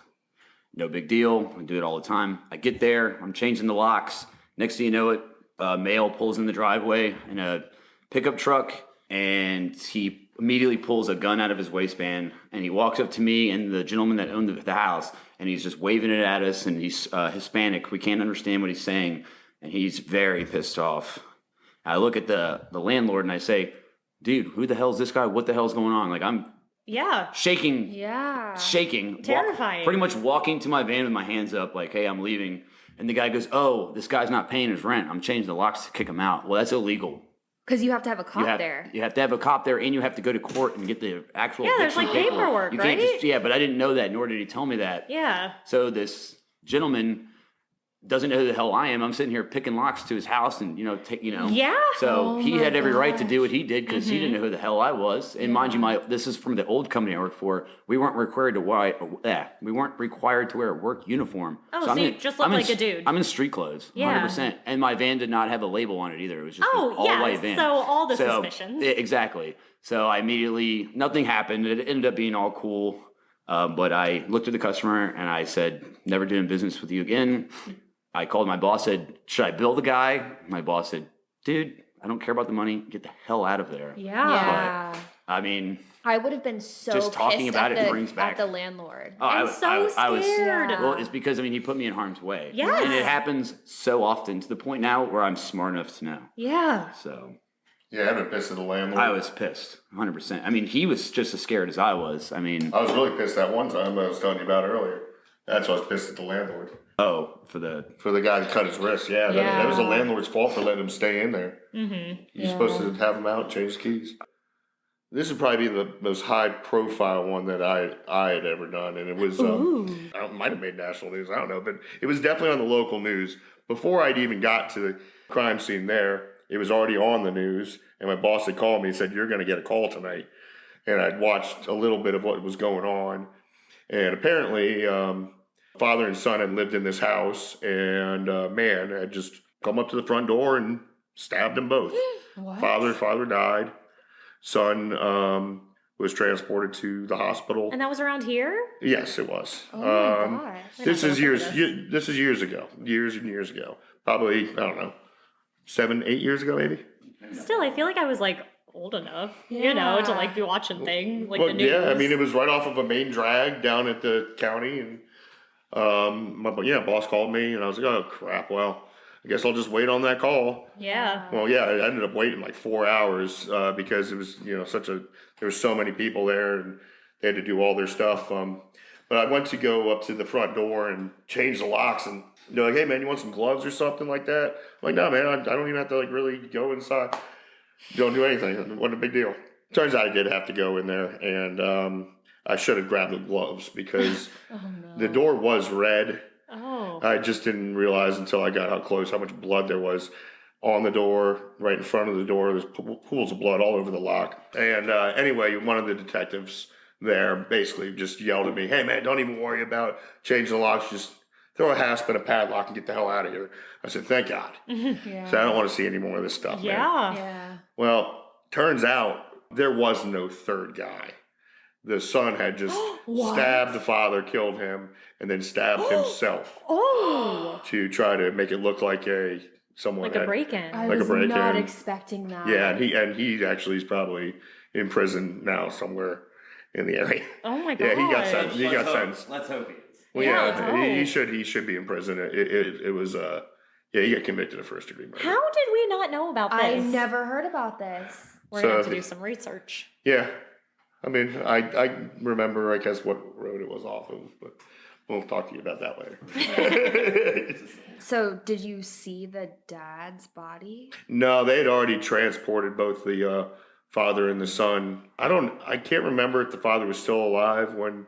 Speaker 4: No big deal. I do it all the time. I get there. I'm changing the locks. Next thing you know it, a male pulls in the driveway in a pickup truck, and he immediately pulls a gun out of his waistband, and he walks up to me and the gentleman that owned the house, and he's just waving it at us, and he's Hispanic. We can't understand what he's saying, and he's very pissed off. I look at the landlord and I say, dude, who the hell is this guy? What the hell's going on? I'm shaking. Yeah. Shaking.
Speaker 1: Terrifying.
Speaker 4: Pretty much walking to my van with my hands up like, hey, I'm leaving. And the guy goes, oh, this guy's not paying his rent. I'm changing the locks to kick him out. Well, that's illegal.
Speaker 2: Because you have to have a cop there.
Speaker 4: You have to have a cop there, and you have to go to court and get the actual
Speaker 1: there's paperwork,
Speaker 4: you
Speaker 1: right?
Speaker 4: Can't but I didn't know that, nor did he tell me that.
Speaker 1: Yeah.
Speaker 4: So this gentleman doesn't know who the hell I am. I'm sitting here picking locks to his house and,
Speaker 1: Yeah.
Speaker 4: So he had every right to do what he did because he
Speaker 1: Mm-hmm.
Speaker 4: didn't know who the hell I was. And mind you, this is from the old company I worked for. We weren't required to wear a work uniform.
Speaker 1: Oh, so you just look like a dude.
Speaker 4: I'm in street clothes,
Speaker 1: Yeah.
Speaker 4: 100%. And my van did not have a label on it either. It was just an
Speaker 1: Oh,
Speaker 4: all-white
Speaker 1: yeah.
Speaker 4: van.
Speaker 1: So all the suspicions.
Speaker 4: Exactly. So I immediately, nothing happened. It ended up being all cool. But I looked at the customer and I said, never doing business with you again. I called my boss, said, should I bill the guy? My boss said, dude, I don't care about the money. Get the hell out of there.
Speaker 1: Yeah.
Speaker 4: But, I mean,
Speaker 5: I would have been so
Speaker 4: Just talking
Speaker 5: pissed
Speaker 4: about
Speaker 5: at
Speaker 4: it
Speaker 5: the,
Speaker 4: brings back-
Speaker 5: at the landlord.
Speaker 1: I'm so scared.
Speaker 5: Yeah.
Speaker 4: well, it's because, he put me in harm's way.
Speaker 1: Yes.
Speaker 4: And it happens so often to the point now where I'm smart enough to know.
Speaker 1: Yeah.
Speaker 4: So
Speaker 3: Yeah, I've been pissed at the landlord.
Speaker 4: I was pissed, 100%. He was just as scared as I was.
Speaker 3: I was really pissed that one time that I was telling you about earlier. That's why I was pissed at the landlord.
Speaker 4: for the
Speaker 3: guy that cut his wrist. Yeah, that was the landlord's fault for letting him stay in there.
Speaker 1: Mm-hmm.
Speaker 3: You're supposed to have him out, change the keys. This would probably be the most high-profile one that I had ever done, and it was it might have made national news. I don't know, but it was definitely on the local news. Before I'd even got to the crime scene there, it was already on the news, and my boss had called me and said, "You're going to get a call tonight." And I'd watched a little bit of what was going on, and apparently, father and son had lived in this house, and a man had just come up to the front door and stabbed them both.
Speaker 1: What?
Speaker 3: Father died. Son was transported to the hospital.
Speaker 1: And that was around here?
Speaker 3: Yes, it was.
Speaker 5: Oh my gosh.
Speaker 3: This is years.
Speaker 1: This.
Speaker 3: This is years ago. Years and years ago. Probably, I don't know, 7, 8 years ago, maybe.
Speaker 1: Still, I feel like I was old enough, to
Speaker 5: Yeah.
Speaker 1: be watching things
Speaker 3: Well,
Speaker 1: the news.
Speaker 3: yeah, it was right off of a main drag down at the county, and my boss called me, and I was like, oh crap. Well, I guess I'll just wait on that call.
Speaker 1: Yeah.
Speaker 3: Well, yeah, I ended up waiting like 4 hours because it was, there were so many people there and they had to do all their stuff. But I went to go up to the front door and change the locks, and they're like, hey man, you want some gloves or something like that? I'm like, no man, I don't even have to really go inside. Don't do anything. It wasn't a big deal. Turns out I did have to go in there, and I should have grabbed the gloves because the door was red.
Speaker 1: Oh.
Speaker 3: I just didn't realize until I got out close how much blood there was on the door, right in front of the door. There's pools of blood all over the lock. And anyway, one of the detectives there basically just yelled at me, hey man, don't even worry about changing the locks. Just throw a hasp and a padlock and get the hell out of here. I said, thank God.
Speaker 5: Yeah.
Speaker 3: So I don't want to see any more of this stuff, man.
Speaker 1: Yeah.
Speaker 5: Yeah.
Speaker 3: Well, turns out there was no third guy. The son had just stabbed the father, killed him, and then stabbed himself
Speaker 1: Oh.
Speaker 3: to try to make it look like someone
Speaker 1: Like a
Speaker 3: had-
Speaker 1: break-in.
Speaker 5: I
Speaker 3: Like a
Speaker 5: was
Speaker 3: break-in.
Speaker 5: not expecting that.
Speaker 3: Yeah, and he actually is probably in prison now somewhere in the area.
Speaker 1: Oh my god.
Speaker 3: Yeah, he got sentenced. He got sentenced.
Speaker 4: Let's hope he is.
Speaker 3: Well,
Speaker 1: Yeah,
Speaker 3: yeah,
Speaker 1: let's hope.
Speaker 3: he should be in prison. It was he got convicted of first degree murder.
Speaker 1: How did we not know about this?
Speaker 5: I never heard about this.
Speaker 1: We're gonna have
Speaker 3: So
Speaker 1: to do some research.
Speaker 3: Yeah, I remember, I guess, what road it was off of, but we'll talk to you about that later.
Speaker 5: So, did you see the dad's body?
Speaker 3: No, they had already transported both the father and the son. I can't remember if the father was still alive when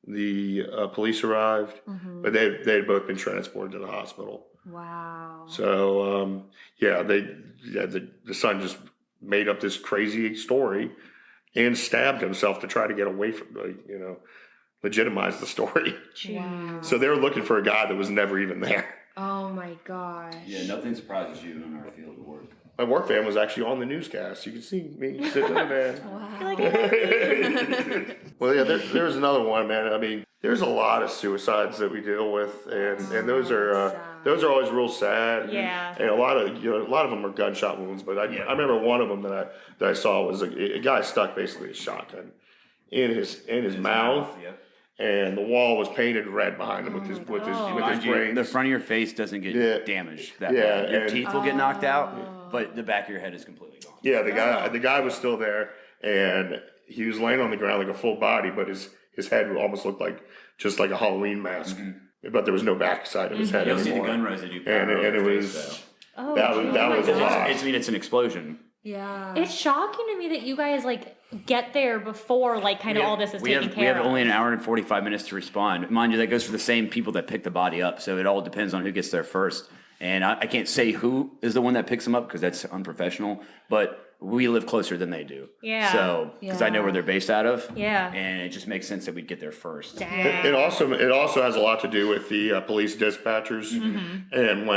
Speaker 3: the police arrived, but they had both been transported to the hospital.
Speaker 5: Wow.
Speaker 3: So the son just made up this crazy story and stabbed himself to try to get away from legitimize the story.
Speaker 5: Wow.
Speaker 3: So they were looking for a guy that was never even there.
Speaker 5: Oh my gosh.
Speaker 4: Yeah, nothing surprises you in our field of work.
Speaker 3: My work van was actually on the newscast. You can see me sitting in the van.
Speaker 5: Wow.
Speaker 3: Well, yeah, there was another one, man. There's a lot of suicides that we deal with, and those are always real sad.
Speaker 1: Yeah.
Speaker 3: And a lot of them are gunshot wounds. But I remember one of them that I saw was a guy stuck basically a shotgun in his mouth.
Speaker 4: Yep.
Speaker 3: And the wall was painted red behind him with his brain.
Speaker 4: The front of your face doesn't get damaged that bad. Your teeth will get knocked out, but the back of your head is completely gone.
Speaker 3: Yeah, the guy was still there, and he was laying on the ground like a full body, but his head almost looked like just like a Halloween mask. But there was no backside of his head
Speaker 4: You'll see the
Speaker 3: anymore.
Speaker 4: gun residue.
Speaker 3: And it was that was a lot.
Speaker 4: It's an explosion.
Speaker 5: Yeah.
Speaker 1: It's shocking to me that you guys get there before like kind of all this is taken care of?
Speaker 4: We have only an hour and 45 minutes to respond. Mind you, that goes for the same people that pick the body up. So it all depends on who gets there first. And I can't say who is the one that picks them up because that's unprofessional. But we live closer than they do.
Speaker 1: Yeah.
Speaker 4: So because I know where they're based out of.
Speaker 1: Yeah.
Speaker 4: And it just makes sense that we'd get there first.
Speaker 3: It also has a lot to do with the police dispatchers, and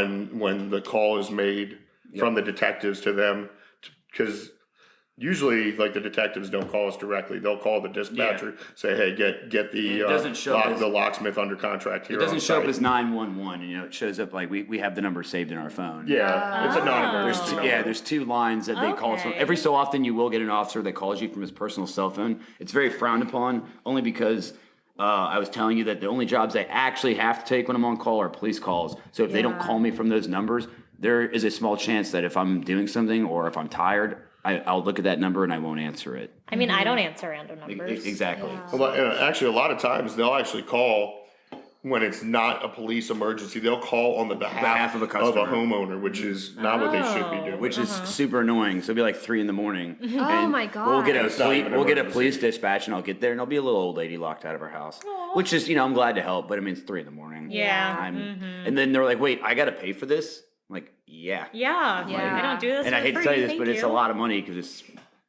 Speaker 3: when the call is made from the detectives to them, because usually like the detectives don't call us directly; they'll call the dispatcher, say, "Hey, get the the locksmith under contract here."
Speaker 4: It doesn't show up as 911. You know, it shows up like we have the number saved in our phone.
Speaker 3: Yeah, it's a non-emergency number.
Speaker 4: There's two lines that they call us from. Every so often, you will get an officer that calls you from his personal cell phone. It's very frowned upon, only because I was telling you that the only jobs I actually have to take when I'm on call are police calls. So if they don't call me from those numbers, there is a small chance that if I'm doing something or if I'm tired, I'll look at that number and I won't answer it.
Speaker 1: I mean, I don't answer random numbers.
Speaker 4: Exactly.
Speaker 1: Yeah.
Speaker 3: Well, actually, a lot of times they'll actually call when it's not a police emergency. They'll call on the behalf
Speaker 4: of a customer.
Speaker 3: homeowner, which is not what they should be doing.
Speaker 4: Which is super annoying. So it'll be like 3 a.m.
Speaker 5: Oh my God.
Speaker 4: We'll get
Speaker 3: It's not even an
Speaker 4: a
Speaker 3: emergency.
Speaker 4: police dispatch, and I'll get there, and there'll be a little old lady locked out of her house. Which is, I'm glad to help, but I mean, it's 3 a.m.
Speaker 1: Yeah.
Speaker 4: And then they're like, "Wait, I got to pay for this?" I'm like, "Yeah."
Speaker 1: Yeah.
Speaker 5: Yeah.
Speaker 1: I don't do this
Speaker 4: And
Speaker 1: for
Speaker 4: I hate to
Speaker 1: free,
Speaker 4: tell you this,
Speaker 1: thank
Speaker 4: but it's a lot of money because it's,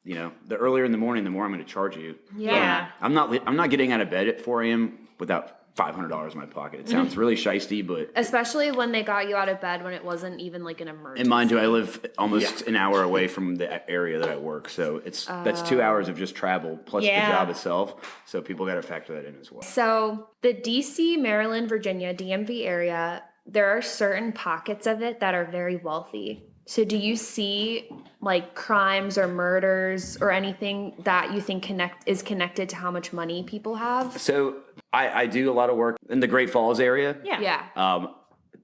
Speaker 4: the earlier in the morning, the more I'm going to charge you.
Speaker 1: Yeah.
Speaker 4: I'm not getting out of bed at 4 a.m. without $500 in my pocket. It sounds really shisty, but
Speaker 5: Especially when they got you out of bed when it wasn't even like an emergency.
Speaker 4: and mind you, I live almost an hour away from the area that I work, so that's 2 hours of just travel plus the job itself. So people got to factor that in as well.
Speaker 5: So the DC, Maryland, Virginia, DMV area, there are certain pockets of it that are very wealthy. So do you see like crimes or murders or anything that you think is connected to how much money people have?
Speaker 4: So I do a lot of work in the Great Falls area.
Speaker 1: Yeah.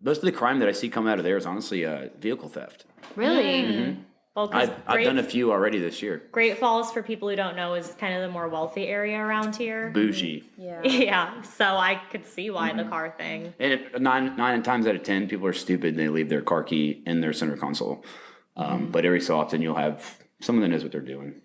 Speaker 4: Most of the crime that I see come out of there is honestly vehicle theft.
Speaker 5: Really?
Speaker 1: Well, 'cause
Speaker 4: I've done a few already this year.
Speaker 1: Great Falls, for people who don't know, is kind of the more wealthy area around here.
Speaker 4: Bougie.
Speaker 5: Yeah.
Speaker 1: Yeah, so I could see why the car thing.
Speaker 4: And nine times out of 10, people are stupid and they leave their car key in their center console. But every so often, you'll have someone that knows what they're doing.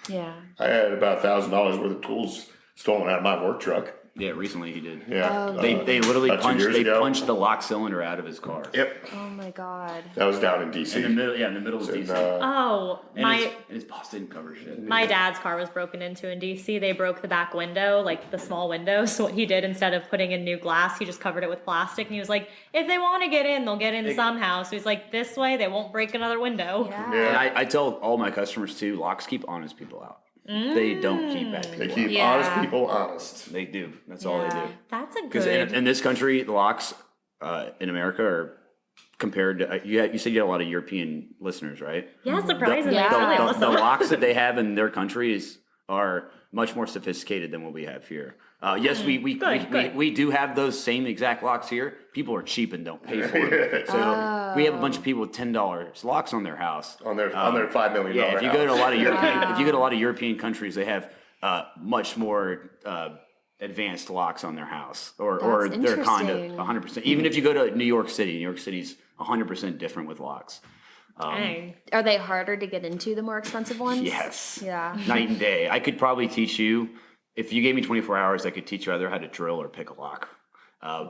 Speaker 5: Yeah.
Speaker 3: I had about $1,000 worth of tools stolen out of my work truck.
Speaker 4: Yeah, recently he did.
Speaker 3: Yeah,
Speaker 4: They literally
Speaker 3: about 2 years ago.
Speaker 4: punched the lock cylinder out of his car.
Speaker 3: Yep,
Speaker 5: Oh my God.
Speaker 3: that was down in DC.
Speaker 4: In the middle of
Speaker 3: And,
Speaker 4: DC.
Speaker 1: Oh,
Speaker 4: And his boss didn't cover shit.
Speaker 1: my dad's car was broken into in DC. They broke the back window, like the small window. So what he did, instead of putting in new glass, he just covered it with plastic. And he was like, if they want to get in, they'll get in somehow. So he's like, this way, they won't break another window.
Speaker 5: Yeah.
Speaker 3: Yeah.
Speaker 4: And I tell all my customers too, locks keep honest people out. They don't keep bad people
Speaker 3: They
Speaker 4: out.
Speaker 3: keep
Speaker 5: Yeah.
Speaker 3: honest people honest.
Speaker 4: They do. That's all they do.
Speaker 1: That's a
Speaker 4: Because
Speaker 1: good.
Speaker 4: in this country, the locks in America are compared to, you said you had a lot of European listeners, right?
Speaker 1: Yeah, surprisingly.
Speaker 5: Yeah.
Speaker 1: It's really
Speaker 4: The
Speaker 1: awesome.
Speaker 4: locks that they have in their countries are much more sophisticated than what we have here. Yes, we do have those same exact locks here. People are cheap and don't pay for them. So we have a bunch of people with $10 locks on their house.
Speaker 3: On their $5 million
Speaker 4: Yeah, if you
Speaker 3: house.
Speaker 4: go to a lot of European, if you go to a lot of European countries, they have much more advanced locks on their house, or
Speaker 5: That's
Speaker 4: they're kind of
Speaker 5: interesting.
Speaker 4: 100%. Even if you go to New York City's 100% different with locks.
Speaker 1: Dang.
Speaker 5: Are they harder to get into, the more expensive ones?
Speaker 4: Yes,
Speaker 5: Yeah.
Speaker 4: night and day. I could probably teach you, if you gave me 24 hours, I could teach you either how to drill or pick a lock.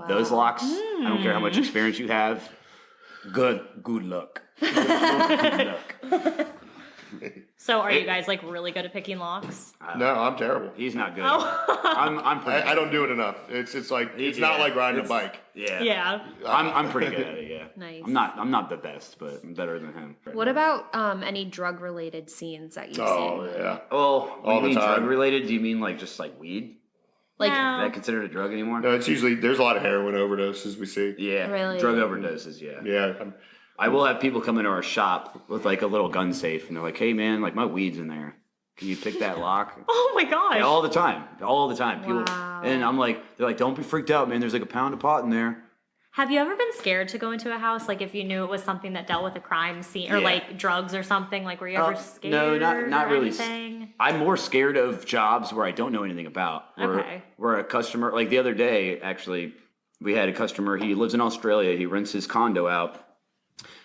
Speaker 4: Those locks, I don't care how much experience you have. Good luck. Good luck.
Speaker 1: So are you guys like really good at picking locks?
Speaker 3: No, I'm terrible.
Speaker 4: He's not good.
Speaker 1: Oh.
Speaker 4: I'm pretty.
Speaker 3: I don't do it enough. It's like it's not like riding a bike.
Speaker 4: Yeah.
Speaker 1: Yeah.
Speaker 4: I'm pretty good at it. Yeah.
Speaker 5: Nice.
Speaker 4: I'm not the best, but I'm better than him.
Speaker 5: What about any drug-related scenes that you
Speaker 3: Oh
Speaker 5: see?
Speaker 3: yeah.
Speaker 4: Well,
Speaker 3: All
Speaker 4: you
Speaker 3: the
Speaker 4: mean
Speaker 3: time.
Speaker 4: drug related? Do you mean like just like weed?
Speaker 5: Like,
Speaker 1: No.
Speaker 4: Is that considered a drug anymore?
Speaker 3: No, it's usually there's a lot of heroin overdoses we see.
Speaker 4: Yeah.
Speaker 5: Really?
Speaker 4: Drug overdoses. Yeah.
Speaker 3: Yeah.
Speaker 4: I will have people come into our shop with like a little gun safe, and they're like, "Hey man, like my weed's in there. Can you pick that lock?"
Speaker 1: Oh my gosh.
Speaker 4: Yeah, all the time. People,
Speaker 5: Wow.
Speaker 4: and I'm like, they're like, "Don't be freaked out, man. There's like a pound of pot in there."
Speaker 1: Have you ever been scared to go into a house, like if you knew it was something that dealt with a crime scene or
Speaker 4: Yeah.
Speaker 1: like drugs or something? Like, were you ever scared?
Speaker 4: No, not
Speaker 1: or
Speaker 4: really.
Speaker 1: anything?
Speaker 4: I'm more scared of jobs where I don't know anything about.
Speaker 1: Okay.
Speaker 4: Where a customer, like the other day, actually, we had a customer. He lives in Australia. He rents his condo out,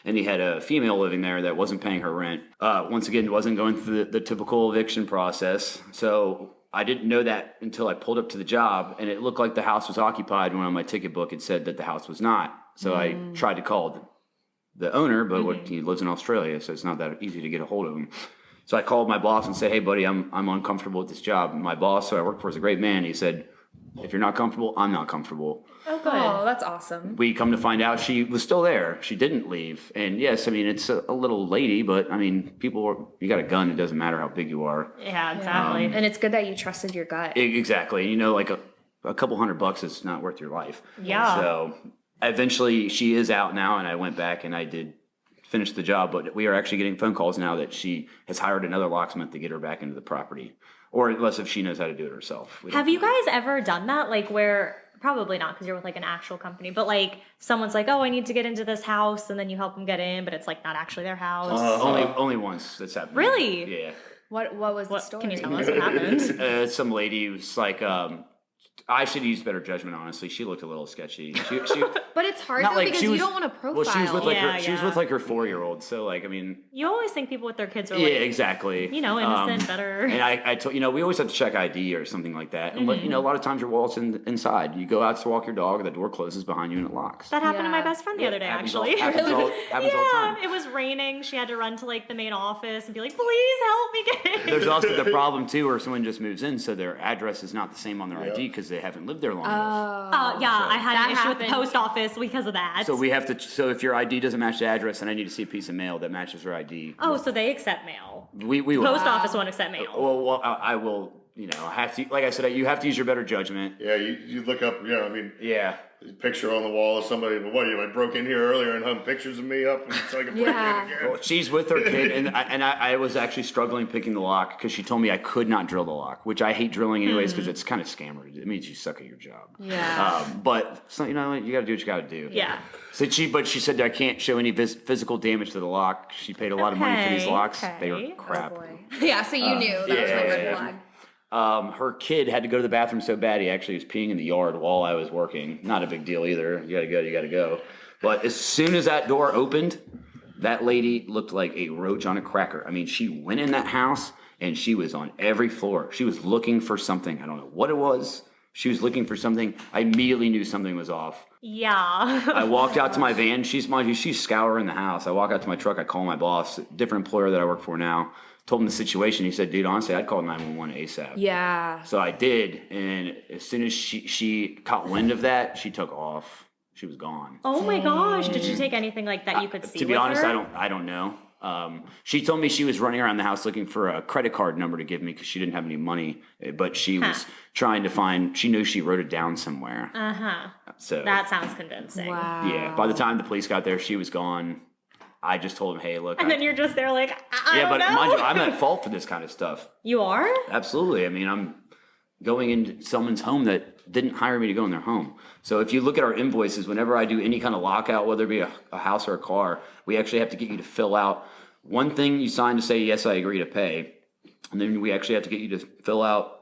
Speaker 4: and he had a female living there that wasn't paying her rent. Once again, wasn't going through the typical eviction process. So I didn't know that until I pulled up to the job, and it looked like the house was occupied when on my ticket book it said that the house was not. So I tried to call the owner, but he lives in Australia, so it's not that easy to get a hold of him. So I called my boss and said, "Hey, buddy, I'm uncomfortable with this job." And my boss, who I work for, is a great man. He said, "If you're not comfortable, I'm not comfortable."
Speaker 5: Oh, good. Oh, that's awesome.
Speaker 4: We come to find out she was still there. She didn't leave. And yes, I mean, it's a little lady, but I mean, you got a gun. It doesn't matter how big you are.
Speaker 1: Yeah, exactly.
Speaker 5: And it's good that you trusted your gut.
Speaker 4: Exactly. You know, like a couple $100 is not worth your life.
Speaker 1: Yeah.
Speaker 4: So eventually she is out now, and I went back and I did finish the job, but we are actually getting phone calls now that she has hired another locksmith to get her back into the property, or unless if she knows how to do it herself.
Speaker 1: Have you guys ever done that? Like where, probably not because you're with like an actual company, but like someone's like, oh, I need to get into this house, and then you help them get in, but it's like not actually their house.
Speaker 4: Only once that's happened.
Speaker 1: Really?
Speaker 4: Yeah.
Speaker 5: What was the story?
Speaker 1: Can you tell us what happened?
Speaker 4: Some lady was like, I should use better judgment, honestly. She looked a little sketchy. She
Speaker 5: But it's hard
Speaker 4: not
Speaker 5: though
Speaker 4: like
Speaker 5: because
Speaker 4: she
Speaker 5: you
Speaker 4: was-
Speaker 5: don't want to profile.
Speaker 4: well, she was with like she was
Speaker 1: Yeah.
Speaker 4: with like her 4-year-old. So like, I mean,
Speaker 1: You always think people with their kids are
Speaker 4: yeah,
Speaker 1: like,
Speaker 4: exactly.
Speaker 1: you know, innocent, better.
Speaker 4: And I told we always have to check ID or something like that. And a lot of times your wallet's inside. You go out to walk your dog, the door closes behind you and it locks.
Speaker 1: That happened to my
Speaker 5: Yeah.
Speaker 1: best friend the other day,
Speaker 4: Happens
Speaker 1: actually.
Speaker 4: all the time.
Speaker 1: It was raining. She had to run to like the main office and be like, please help me get in.
Speaker 4: There's also the problem too, where someone just moves in, so their address is not the same on their ID because they haven't lived there long enough.
Speaker 1: Yeah, I had
Speaker 5: That
Speaker 1: an issue with the
Speaker 5: happened.
Speaker 1: post office because of that.
Speaker 4: So we have to. So if your ID doesn't match the address, then I need to see a piece of mail that matches your ID.
Speaker 1: Oh, so they accept mail.
Speaker 4: We will.
Speaker 1: Post office won't accept mail.
Speaker 4: Well, I will. Have to. Like I said, you have to use your better judgment.
Speaker 3: Yeah, you look up, I mean,
Speaker 4: Yeah.
Speaker 3: a picture on the wall of somebody, but what, I broke in here earlier and hung pictures of me up so I could break in again.
Speaker 4: Well, she's with her kid, and I was actually struggling picking the lock because she told me I could not drill the lock, which I hate drilling anyways because it's kind of scammery. It means you suck at your job.
Speaker 5: Yeah.
Speaker 4: But so, you got to do what you got to do.
Speaker 1: Yeah.
Speaker 4: So she said that I can't show any physical damage to the lock. She paid a lot of money for these locks. They were crap.
Speaker 5: Yeah, so you knew that was my red flag.
Speaker 4: Her kid had to go to the bathroom so bad he actually was peeing in the yard while I was working. Not a big deal either. You gotta go. But as soon as that door opened, that lady looked like a roach on a cracker. I mean, she went in that house and she was on every floor. She was looking for something. I don't know what it was. She was looking for something. I immediately knew something was off.
Speaker 1: Yeah.
Speaker 4: I walked out to my van. She's scouring the house. I walk out to my truck. I call my boss, different employer that I work for now. Told him the situation. He said, dude, honestly, I'd call 911 ASAP.
Speaker 5: Yeah.
Speaker 4: So I did. And as soon as she caught wind of that, she took off. She was gone.
Speaker 1: Oh my gosh. Did she take anything like that you could see?
Speaker 4: To be
Speaker 1: with
Speaker 4: honest,
Speaker 1: her?
Speaker 4: I don't know. She told me she was running around the house looking for a credit card number to give me because she didn't have any money. But she was trying to find, she knew she wrote it down somewhere.
Speaker 1: Uh-huh.
Speaker 4: So
Speaker 1: That sounds convincing.
Speaker 5: Wow.
Speaker 4: yeah, by the time the police got there, she was gone. I just told him, hey, look.
Speaker 1: And then you're just there like, I don't
Speaker 4: but
Speaker 1: know.
Speaker 4: mind you, I'm at fault for this kind of stuff.
Speaker 1: You are?
Speaker 4: Absolutely. I mean, I'm going into someone's home that didn't hire me to go in their home. So if you look at our invoices, whenever I do any kind of lockout, whether it be a house or a car, we actually have to get you to fill out one thing you sign to say, yes, I agree to pay. And then we actually have to get you to fill out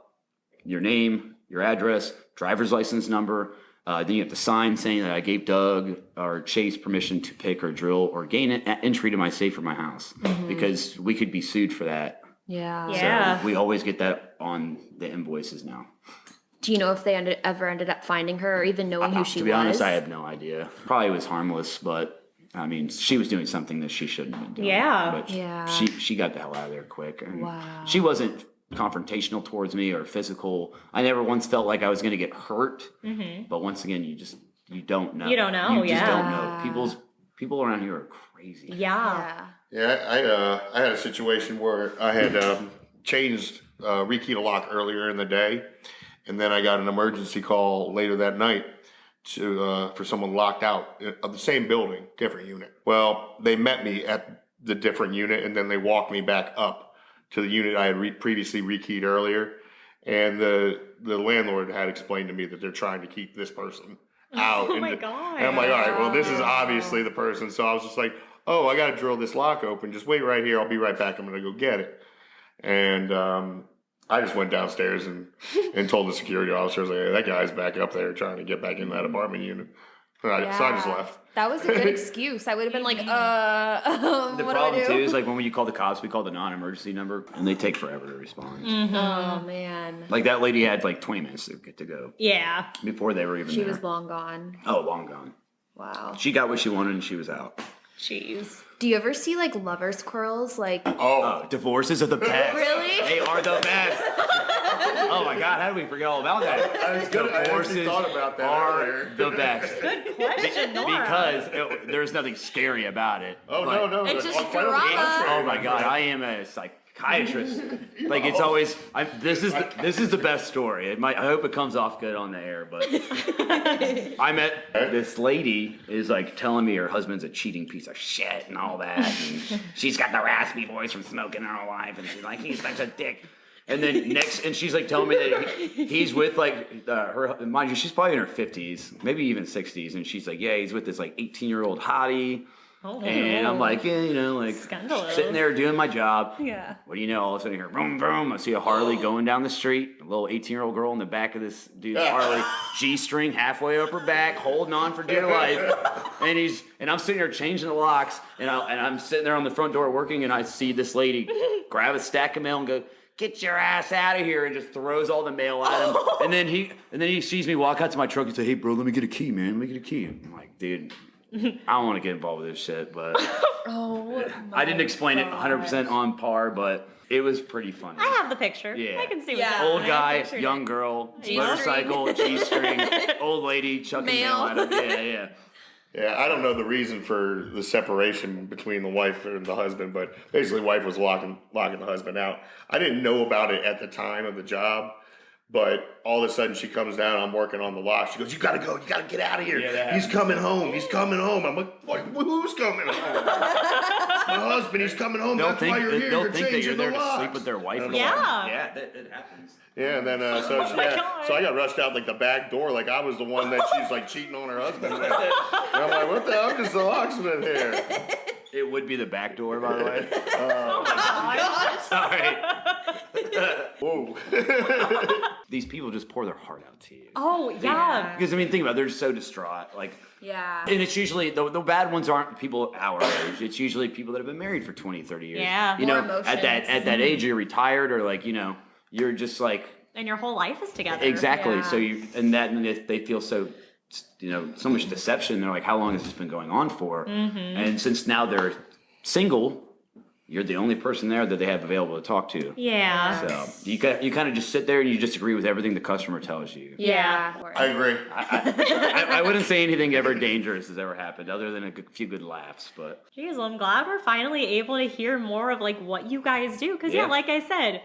Speaker 4: your name, your address, driver's license number. Then you have to sign saying that I gave Doug or Chase permission to pick or drill or gain an entry to my safe or my house because we could be sued for that.
Speaker 5: Yeah.
Speaker 1: Yeah.
Speaker 4: So we always get that on the invoices now.
Speaker 5: Do you know if they ever ended up finding her or even knowing who she was?
Speaker 4: To be honest, I have no idea. Probably was harmless, but I mean, she was doing something that she shouldn't have been doing.
Speaker 1: Yeah.
Speaker 4: But
Speaker 5: Yeah.
Speaker 4: she got the hell out of there quick. And
Speaker 5: Wow.
Speaker 4: she wasn't confrontational towards me or physical. I never once felt like I was going to get hurt. But once again, you don't know.
Speaker 1: You don't know,
Speaker 4: You just don't
Speaker 1: yeah.
Speaker 4: know. People around here are crazy.
Speaker 1: Yeah.
Speaker 5: Yeah.
Speaker 3: I had a situation where I had changed rekeyed a lock earlier in the day, and then I got an emergency call later that night to for someone locked out of the same building, different unit. Well, they met me at the different unit, and then they walked me back up to the unit I had previously rekeyed earlier, and the landlord had explained to me that they're trying to keep this person out.
Speaker 1: Oh my God.
Speaker 3: And I'm like, all right, well, this is obviously the person. So I was just like, oh, I got to drill this lock open. Just wait right here. I'll be right back. I'm going to go get it. And I just went downstairs and told the security officer, I was like, hey, that guy's back up there trying to get back in that apartment unit. So I just left.
Speaker 5: That was a good excuse. I would have been like,
Speaker 4: The
Speaker 5: what do I
Speaker 4: problem
Speaker 5: do?
Speaker 4: too is like when you call the cops, we call the non-emergency number, and they take forever to respond.
Speaker 5: Oh, man.
Speaker 4: Like that lady had like 20 minutes to get to go
Speaker 1: Yeah.
Speaker 4: before they were even
Speaker 5: She
Speaker 4: there.
Speaker 5: was long gone.
Speaker 4: Oh, long gone.
Speaker 5: Wow.
Speaker 4: She got what she wanted and she was out.
Speaker 1: Jeez.
Speaker 5: Do you ever see like lover squirrels? Like,
Speaker 4: Oh, divorces are the best.
Speaker 5: Really?
Speaker 4: They are the best. Oh my God, how did we forget all about that?
Speaker 3: I actually thought about that
Speaker 4: are
Speaker 3: earlier.
Speaker 4: the best.
Speaker 1: Good question, Nora.
Speaker 4: Because there's nothing scary about it.
Speaker 3: Oh,
Speaker 4: But-
Speaker 3: no.
Speaker 5: It's just
Speaker 3: quite on the
Speaker 5: drama.
Speaker 3: contrary,
Speaker 4: Oh my God, I am a psychiatrist. Like it's always. This is the best story. I hope it comes off good on the air. But I met this lady is like telling me her husband's a cheating piece of shit and all that. And she's got the raspy voice from smoking her whole life, and she's like, he's such a dick. And then and she's like telling me that he's with like her, mind you, she's probably in her 50s, maybe even 60s, and she's like, yeah, he's with this like 18-year-old hottie.
Speaker 1: Oh.
Speaker 4: And I'm like, yeah, like
Speaker 1: Scandalous.
Speaker 4: sitting there doing my job.
Speaker 1: Yeah.
Speaker 4: What do you know? All of a sudden, I hear boom, boom. I see a Harley going down the street. A little 18-year-old girl in the back of this dude's Harley, G-string halfway up her back, holding on for dear life. And I'm sitting there changing the locks, and I'm sitting there on the front door working, and I see this lady grab a stack of mail and go, "Get your ass out of here," and just throws all the mail at him. And then he sees me walk out to my truck and say, "Hey, bro, let me get a key, man. Let me get a key." I'm like, dude, I don't want to get involved with this shit, but I didn't explain it 100% on par, but it was pretty funny.
Speaker 1: I have the picture.
Speaker 4: Yeah.
Speaker 1: I can see what's
Speaker 5: Yeah.
Speaker 1: happening.
Speaker 4: Old
Speaker 1: I
Speaker 4: guy,
Speaker 1: pictured
Speaker 4: young
Speaker 1: it.
Speaker 4: girl,
Speaker 5: G-string.
Speaker 4: motorcycle, G-string, old lady chucking mail at him. Yeah.
Speaker 3: Yeah, I don't know the reason for the separation between the wife and the husband, but basically, wife was locking the husband out. I didn't know about it at the time of the job, but all of a sudden she comes down. I'm working on the lock. She goes, "You gotta go. You gotta get out of here.
Speaker 4: Yeah,
Speaker 3: He's coming home. He's coming home." I'm like, "What? Who's coming home?" "My husband. He's coming home. That's why you're here.
Speaker 4: They'll
Speaker 3: You're
Speaker 4: think that you're
Speaker 3: changing
Speaker 4: there
Speaker 3: the
Speaker 4: to
Speaker 3: locks."
Speaker 4: sleep with their wife.
Speaker 3: I
Speaker 4: or
Speaker 3: don't know.
Speaker 1: Yeah.
Speaker 4: Yeah, that happens.
Speaker 3: Yeah, and then so I got rushed out like the back door, like I was the one that she's like cheating on her husband with. And I'm like, "What the hell? I'm just a locksmith here."
Speaker 4: It would be the back door, by the way. Sorry.
Speaker 3: Whoa.
Speaker 4: These people just pour their heart out to you.
Speaker 1: Oh, yeah.
Speaker 4: Because, I mean, think about it. They're so distraught. Like,
Speaker 5: Yeah.
Speaker 4: and it's usually, the bad ones aren't people our age. It's usually people that have been married for 20, 30 years.
Speaker 1: Yeah.
Speaker 4: You
Speaker 5: More
Speaker 4: know, at that age, you're retired or like, you're just like,
Speaker 1: And your whole life is together.
Speaker 4: exactly.
Speaker 5: Yeah.
Speaker 4: So and they feel so, so much deception. They're like, how long has this been going on for?
Speaker 1: Mm-hmm.
Speaker 4: And since now they're single, you're the only person there that they have available to talk to.
Speaker 1: Yeah.
Speaker 4: So you kind of just sit there and you just agree with everything the customer tells you.
Speaker 5: Yeah.
Speaker 3: I agree.
Speaker 4: I wouldn't say anything ever dangerous has ever happened, other than a few good laughs. But
Speaker 1: Jeez, well, I'm glad we're finally able to hear more of like what you guys do. Because
Speaker 4: Yeah.
Speaker 1: like I said,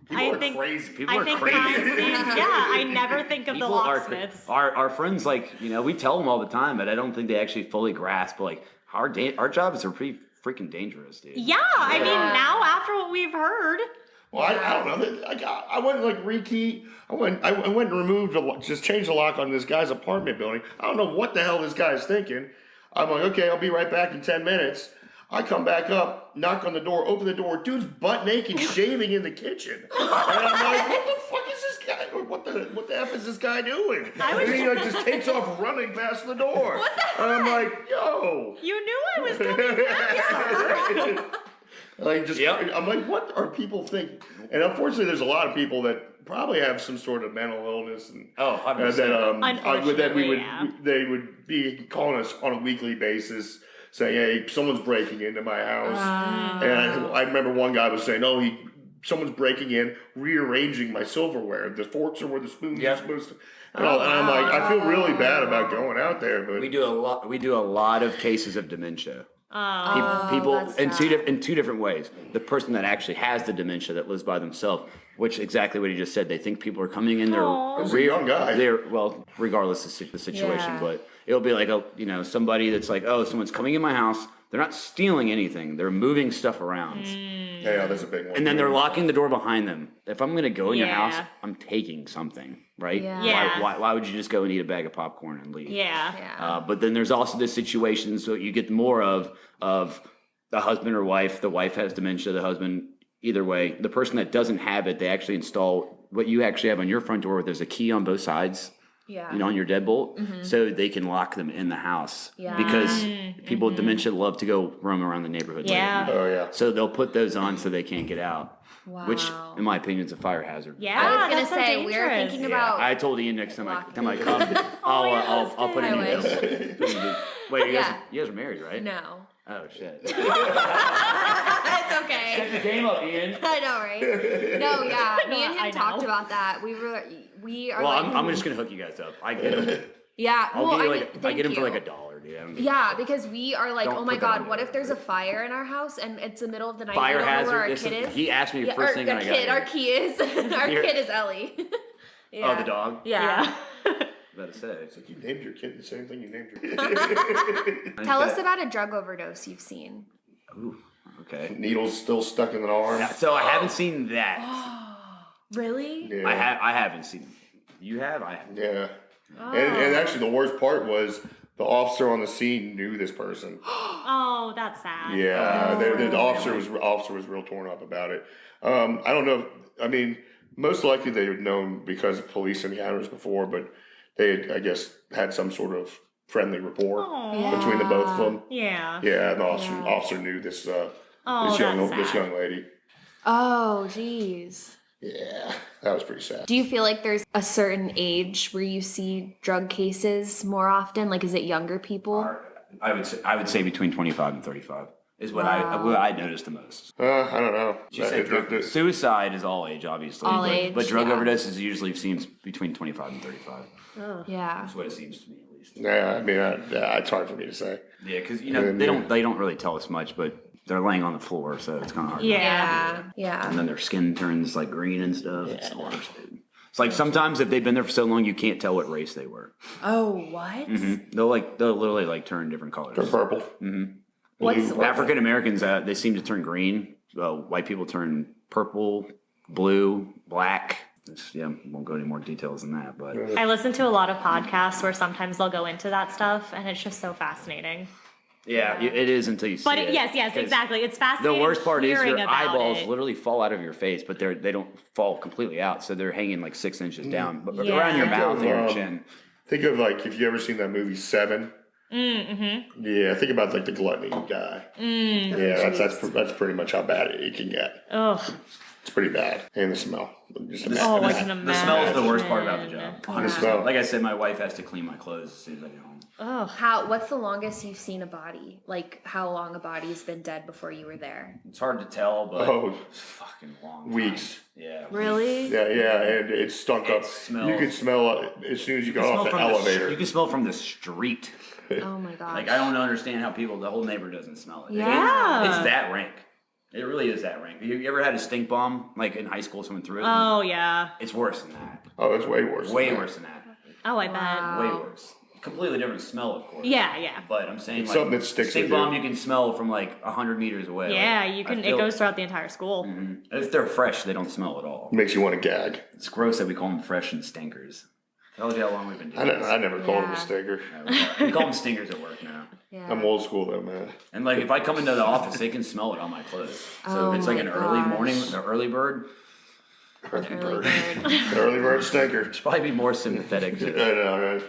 Speaker 3: People
Speaker 1: I
Speaker 3: are
Speaker 1: think
Speaker 3: crazy.
Speaker 4: People
Speaker 1: I
Speaker 4: are
Speaker 1: think
Speaker 4: crazy.
Speaker 1: crime scenes, I never think of the
Speaker 4: people are
Speaker 1: locksmiths.
Speaker 4: our friends, like we tell them all the time, but I don't think they actually fully grasp like our jobs are pretty freaking dangerous, dude.
Speaker 1: Yeah, I mean, now after what we've heard,
Speaker 3: Well, I don't know. I went and like rekey. I went and removed just changed the lock on this guy's apartment building. I don't know what the hell this guy's thinking. I'm like, okay, I'll be right back in 10 minutes. I come back up, knock on the door, open the door. Dude's butt naked, shaving in the kitchen. And I'm like, what the fuck is this guy? Or what the F is this guy doing? And he like just takes off running past the door. And I'm like, yo.
Speaker 1: you knew I was coming back.
Speaker 3: Like just,
Speaker 4: Yep.
Speaker 3: I'm like, what are people thinking? And unfortunately, there's a lot of people that probably have some sort of mental illness, and
Speaker 4: 100%.
Speaker 3: that they would be calling us on a weekly basis, saying, "Hey, someone's breaking into my house." And I remember one guy was saying, "Oh, someone's breaking in, rearranging my silverware. The forks are where the spoons are supposed to." And I'm like, I feel really bad about going out there, but
Speaker 4: We do a lot of cases of dementia. People
Speaker 5: that's
Speaker 4: in
Speaker 5: sad.
Speaker 4: two different ways. The person that actually has the dementia that lives by themselves, which exactly what he just said. They think people are coming in there.
Speaker 3: He's a young guy.
Speaker 4: Regardless of the situation,
Speaker 5: Yeah.
Speaker 4: but it'll be like somebody that's like, oh, someone's coming in my house. They're not stealing anything. They're moving stuff around.
Speaker 3: yeah, that's a big one.
Speaker 4: And then they're locking the door behind them. If I'm going to go in your
Speaker 1: Yeah.
Speaker 4: house, I'm taking something, right?
Speaker 5: Yeah.
Speaker 1: Yeah.
Speaker 4: Why would you just go and eat a bag of popcorn and leave?
Speaker 1: Yeah.
Speaker 5: Yeah.
Speaker 4: But then there's also this situation, so you get more of the husband or wife. The wife has dementia, the husband, either way. The person that doesn't have it, they actually install what you actually have on your front door. There's a key on both sides.
Speaker 5: Yeah.
Speaker 4: you know, on your deadbolt, so they can lock them in the house.
Speaker 5: Yeah.
Speaker 4: Because people with dementia love to go roam around the neighborhood. late at night.
Speaker 3: Oh yeah.
Speaker 4: So they'll put those on so they can't get out.
Speaker 5: Wow.
Speaker 4: Which, in my opinion, is a fire hazard.
Speaker 1: Yeah,
Speaker 5: I was gonna
Speaker 1: that's so
Speaker 5: say we were
Speaker 1: dangerous.
Speaker 5: thinking
Speaker 4: Yeah,
Speaker 5: about.
Speaker 4: I told Ian next time I come,
Speaker 1: Oh, yeah,
Speaker 4: I'll put it in.
Speaker 5: I wish.
Speaker 4: Wait,
Speaker 5: Yeah.
Speaker 4: you guys are married, right?
Speaker 5: No.
Speaker 4: Oh shit.
Speaker 5: It's okay.
Speaker 4: the game up, Ian.
Speaker 5: I know, right? No, yeah. Me and
Speaker 1: I
Speaker 5: him
Speaker 1: know.
Speaker 5: talked about that. We are
Speaker 4: Well,
Speaker 5: like.
Speaker 4: I'm just gonna hook you guys up. I get them.
Speaker 5: Yeah.
Speaker 4: I'll
Speaker 5: well,
Speaker 4: get you
Speaker 5: I
Speaker 4: like
Speaker 5: mean,
Speaker 4: I get them
Speaker 5: thank
Speaker 4: for like
Speaker 5: you.
Speaker 4: $1, dude.
Speaker 5: Yeah, because we are like,
Speaker 4: Don't
Speaker 5: oh my
Speaker 4: put that on
Speaker 5: god, what
Speaker 4: there.
Speaker 5: if there's a fire in our house and it's the middle of the night?
Speaker 4: Fire
Speaker 5: we don't know where our
Speaker 4: hazard.
Speaker 5: kid is.
Speaker 4: He asked me the
Speaker 5: Yeah,
Speaker 4: first
Speaker 5: our,
Speaker 4: thing
Speaker 5: our
Speaker 4: I got.
Speaker 5: kid, our key is our
Speaker 4: Here.
Speaker 5: kid is Ellie. Yeah.
Speaker 4: Oh, the dog.
Speaker 5: Yeah.
Speaker 4: Better say.
Speaker 3: It's like you named your kid the same thing you named your kid.
Speaker 5: Tell us about a drug overdose you've seen.
Speaker 4: Ooh, okay.
Speaker 3: Needles still stuck in the arm.
Speaker 4: Yeah, so I haven't seen that.
Speaker 5: Really?
Speaker 3: Yeah.
Speaker 4: I haven't seen. You have? I haven't.
Speaker 3: Yeah. And actually, the worst part was the officer on the scene knew this person.
Speaker 1: Oh, that's sad.
Speaker 3: Yeah, the officer was real torn up about it. I don't know. I mean, most likely they would known because of police encounters before, but they had, I guess, had some sort of friendly rapport
Speaker 1: Aw.
Speaker 3: between the both of them.
Speaker 1: Yeah.
Speaker 3: Yeah, and the officer knew this
Speaker 1: Oh,
Speaker 3: this
Speaker 1: that's
Speaker 3: this
Speaker 1: sad.
Speaker 3: young lady.
Speaker 5: Oh, jeez.
Speaker 3: Yeah, that was pretty sad.
Speaker 5: Do you feel like there's a certain age where you see drug cases more often? Like, is it younger people?
Speaker 4: I would say between 25 and 35 is what I noticed the most.
Speaker 3: I don't know.
Speaker 4: She said suicide is all age, obviously.
Speaker 5: All
Speaker 4: but,
Speaker 5: age,
Speaker 4: but drug
Speaker 5: yeah.
Speaker 4: overdoses usually seems between 25 and 35.
Speaker 5: Yeah.
Speaker 4: That's what it seems to me, at least.
Speaker 3: Yeah, I mean, it's hard for me to say.
Speaker 4: Yeah, because they don't really tell us much, but they're laying on the floor, so it's kind of hard.
Speaker 1: Yeah.
Speaker 5: Yeah.
Speaker 4: And then their skin turns like green and stuff. It's the worst, dude. It's like sometimes if they've been there for so long, you can't tell what race they were.
Speaker 5: Oh, what?
Speaker 4: They'll literally like turn different colors.
Speaker 3: They're purple.
Speaker 5: What's
Speaker 4: African Americans, they seem to turn green. White people turn purple, blue, black. Won't go into more details than that, but
Speaker 1: I listen to a lot of podcasts where sometimes they'll go into that stuff, and it's just so fascinating.
Speaker 4: yeah, it is until you see
Speaker 1: But
Speaker 4: it.
Speaker 1: yes,
Speaker 4: 'Cause
Speaker 1: exactly. It's
Speaker 4: The
Speaker 1: fascinating.
Speaker 4: worst part is
Speaker 1: hearing
Speaker 4: your
Speaker 1: about
Speaker 4: eyeballs
Speaker 1: it.
Speaker 4: literally fall out of your face, but they don't fall completely out, so they're hanging like 6 inches down, but
Speaker 1: Yeah.
Speaker 4: around your mouth and your
Speaker 3: Um,
Speaker 4: chin.
Speaker 3: Think of like if you ever seen that movie Seven.
Speaker 1: Mm-hmm.
Speaker 3: Yeah, think about like the gluttony guy. Yeah, that's pretty much how bad it can get.
Speaker 1: Ugh.
Speaker 3: It's pretty bad, and the smell. Just
Speaker 1: Oh, I
Speaker 3: imagine.
Speaker 1: can imagine.
Speaker 4: The smell is the worst part about the job.
Speaker 3: The
Speaker 4: Honestly.
Speaker 3: smell.
Speaker 4: Like I said, my wife has to clean my clothes as soon as I get home.
Speaker 1: Ugh.
Speaker 5: What's the longest you've seen a body? Like, how long a body's been dead before you were there?
Speaker 4: It's hard to tell, but
Speaker 3: Oh,
Speaker 4: it's fucking long. time.
Speaker 3: weeks.
Speaker 4: Yeah.
Speaker 5: Really?
Speaker 3: Yeah, and it stunk up.
Speaker 4: smells.
Speaker 3: You could smell it as soon as you got off the
Speaker 4: from
Speaker 3: elevator.
Speaker 4: you can smell from the street.
Speaker 5: Oh my gosh.
Speaker 4: Like I don't understand how the whole neighborhood doesn't smell it.
Speaker 1: Yeah.
Speaker 4: It's that rank. It really is that rank. You ever had a stink bomb like in high school? Someone threw it.
Speaker 1: Oh, yeah.
Speaker 4: It's worse than that.
Speaker 3: Oh, it's way worse.
Speaker 4: Way
Speaker 3: than that.
Speaker 4: worse than that.
Speaker 1: Oh, I
Speaker 5: Wow.
Speaker 1: bet.
Speaker 4: Way worse. Completely different smell, of course.
Speaker 1: Yeah, yeah.
Speaker 4: But I'm saying
Speaker 3: It's
Speaker 4: like
Speaker 3: something that sticks
Speaker 4: stink
Speaker 3: with you.
Speaker 4: bomb you can smell from like 100 meters away.
Speaker 1: Yeah,
Speaker 4: Like,
Speaker 1: you
Speaker 4: I
Speaker 1: can. It
Speaker 4: feel-
Speaker 1: goes throughout the entire school.
Speaker 4: Mhm. If they're fresh, they don't smell at all.
Speaker 3: Makes you want to gag.
Speaker 4: It's gross that we call them fresh and stinkers. Tell you how long we've been doing this.
Speaker 3: I never called him
Speaker 5: Yeah.
Speaker 3: a stinker.
Speaker 4: We call them stingers at work now.
Speaker 5: Yeah.
Speaker 3: I'm old school though, man.
Speaker 4: And like if I come into the office, they can smell it on my clothes. So
Speaker 5: Oh
Speaker 4: if it's like
Speaker 5: my
Speaker 4: an early
Speaker 5: gosh.
Speaker 4: morning, the early bird,
Speaker 3: Early
Speaker 5: Early
Speaker 3: bird.
Speaker 5: bird.
Speaker 3: Early bird stinker.
Speaker 4: should probably be more sympathetic.
Speaker 3: I know, right?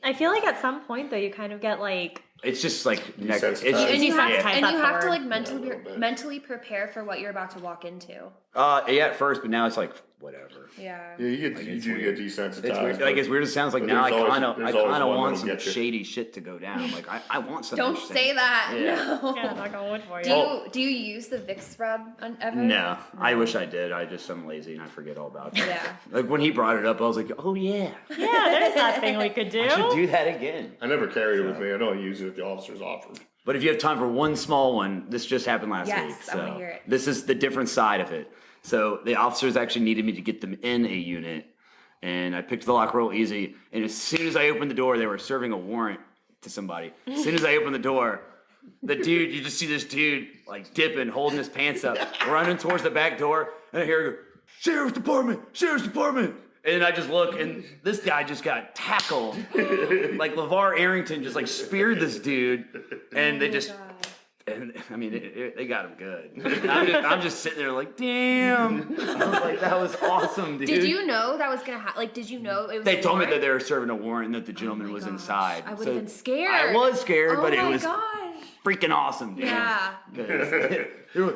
Speaker 1: I feel like at some point, though, you kind of get like.
Speaker 4: It's just like it's
Speaker 3: Desensitized.
Speaker 5: And you have,
Speaker 1: Desensitized,
Speaker 5: and
Speaker 1: that's
Speaker 5: you
Speaker 1: the
Speaker 5: have to
Speaker 1: word.
Speaker 5: like
Speaker 3: Yeah, a little bit.
Speaker 5: mentally prepare for what you're about to walk into.
Speaker 4: yeah at first, but now it's like whatever.
Speaker 5: Yeah.
Speaker 3: Yeah, you
Speaker 4: it's
Speaker 3: do
Speaker 4: weird.
Speaker 3: get desensitized.
Speaker 4: It's weird. Like as weird as it sounds like
Speaker 3: but
Speaker 4: now, I
Speaker 3: there's always-
Speaker 4: kind of
Speaker 3: there's always one
Speaker 4: want
Speaker 3: that'll
Speaker 4: some
Speaker 3: get you.
Speaker 4: shady shit to go down. Like I want something.
Speaker 5: Don't
Speaker 4: interesting.
Speaker 5: say that.
Speaker 4: Yeah.
Speaker 5: No.
Speaker 1: Yeah, knock on wood for you.
Speaker 5: Do you use the Vicks rub ever?
Speaker 4: No, I wish I did. I'm lazy and I forget all about it.
Speaker 5: Yeah.
Speaker 4: Like when he brought it up, I was like, oh yeah,
Speaker 1: Yeah, there's that thing we could do.
Speaker 4: I should do that again.
Speaker 3: I never carried it with me. I don't use it if the officer's offered.
Speaker 4: But if you have time for one small one, this just happened last
Speaker 5: Yes,
Speaker 4: week.
Speaker 5: I
Speaker 4: So
Speaker 5: wanna hear it.
Speaker 4: this is the different side of it. So the officers actually needed me to get them in a unit, and I picked the lock real easy. And as soon as I opened the door, they were serving a warrant to somebody. As soon as I opened the door, you just see this dude like dipping, holding his pants up, running towards the back door, and I hear him go, Sheriff's Department! Sheriff's Department! And then I just look, and this guy just got tackled. Like LeVar Arrington just like speared this dude, and they just And I mean, they got him good. And I'm just sitting there like, damn. I was like, that was awesome, dude.
Speaker 5: Did you know that was gonna happen? Like, did you know it was?
Speaker 4: They told me that
Speaker 5: warrant?
Speaker 4: they were serving a warrant and that the gentleman was
Speaker 5: gosh,
Speaker 4: inside.
Speaker 5: I would have been scared.
Speaker 4: I was scared, but it was
Speaker 5: gosh.
Speaker 4: freaking awesome, dude.
Speaker 5: Yeah.
Speaker 4: 'Cause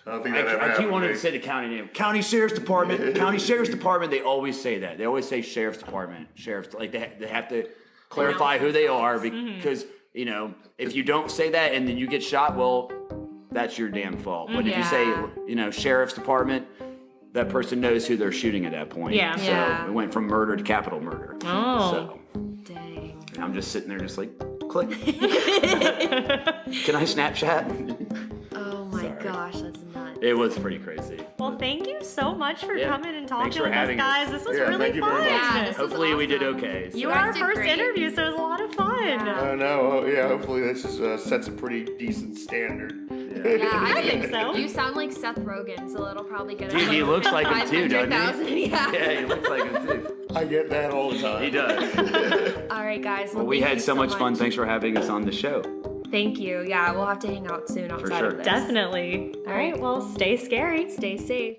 Speaker 3: I don't think that ever
Speaker 4: I keep
Speaker 3: happened
Speaker 4: wanting
Speaker 3: to
Speaker 4: to
Speaker 3: me.
Speaker 4: say the county name. County Sheriff's Department. County Sheriff's Department. They always say that. They always say Sheriff's Department. Sheriff's. Like they have to clarify who they are because you know if you don't say that and then you get shot, well, that's your damn fault. But if you say Sheriff's Department, that person knows who they're shooting at that point.
Speaker 1: Yeah.
Speaker 4: So
Speaker 5: Yeah.
Speaker 4: it went from murder to capital murder.
Speaker 1: Oh.
Speaker 4: So
Speaker 5: Dang.
Speaker 4: and I'm just sitting there, just like click. Can I Snapchat?
Speaker 5: Oh my
Speaker 4: Sorry.
Speaker 5: gosh, that's nuts.
Speaker 4: It was pretty crazy.
Speaker 1: Well, thank you so much for
Speaker 4: Yeah.
Speaker 1: coming and talking
Speaker 4: Thanks for
Speaker 1: with us,
Speaker 4: having us.
Speaker 1: guys. This was
Speaker 3: Yeah,
Speaker 1: really
Speaker 3: thank you very
Speaker 1: fun.
Speaker 3: much.
Speaker 5: Yeah, this was
Speaker 4: Hopefully we did
Speaker 5: awesome.
Speaker 4: okay. So.
Speaker 1: You
Speaker 5: You
Speaker 1: were
Speaker 5: guys
Speaker 1: our
Speaker 5: did
Speaker 1: first
Speaker 5: great.
Speaker 1: interview, so it was a lot of fun.
Speaker 5: Yeah.
Speaker 3: No, yeah, hopefully this just sets a pretty decent standard.
Speaker 5: Yeah,
Speaker 1: I think so.
Speaker 5: You sound like Seth Rogen, so it'll probably get us.
Speaker 4: Dude, he looks like him too, doesn't he?
Speaker 5: 500,000, Yeah.
Speaker 4: Yeah, he looks like him too.
Speaker 3: I get that all the time.
Speaker 4: He does.
Speaker 5: All right, guys.
Speaker 4: Well, we
Speaker 5: thank
Speaker 4: had
Speaker 5: you
Speaker 4: so much fun. Thanks for having us on the show.
Speaker 5: Thank you. Yeah, we'll have to hang out soon outside
Speaker 4: sure.
Speaker 5: of this.
Speaker 1: Definitely. All right, well, stay scary.
Speaker 5: Stay safe.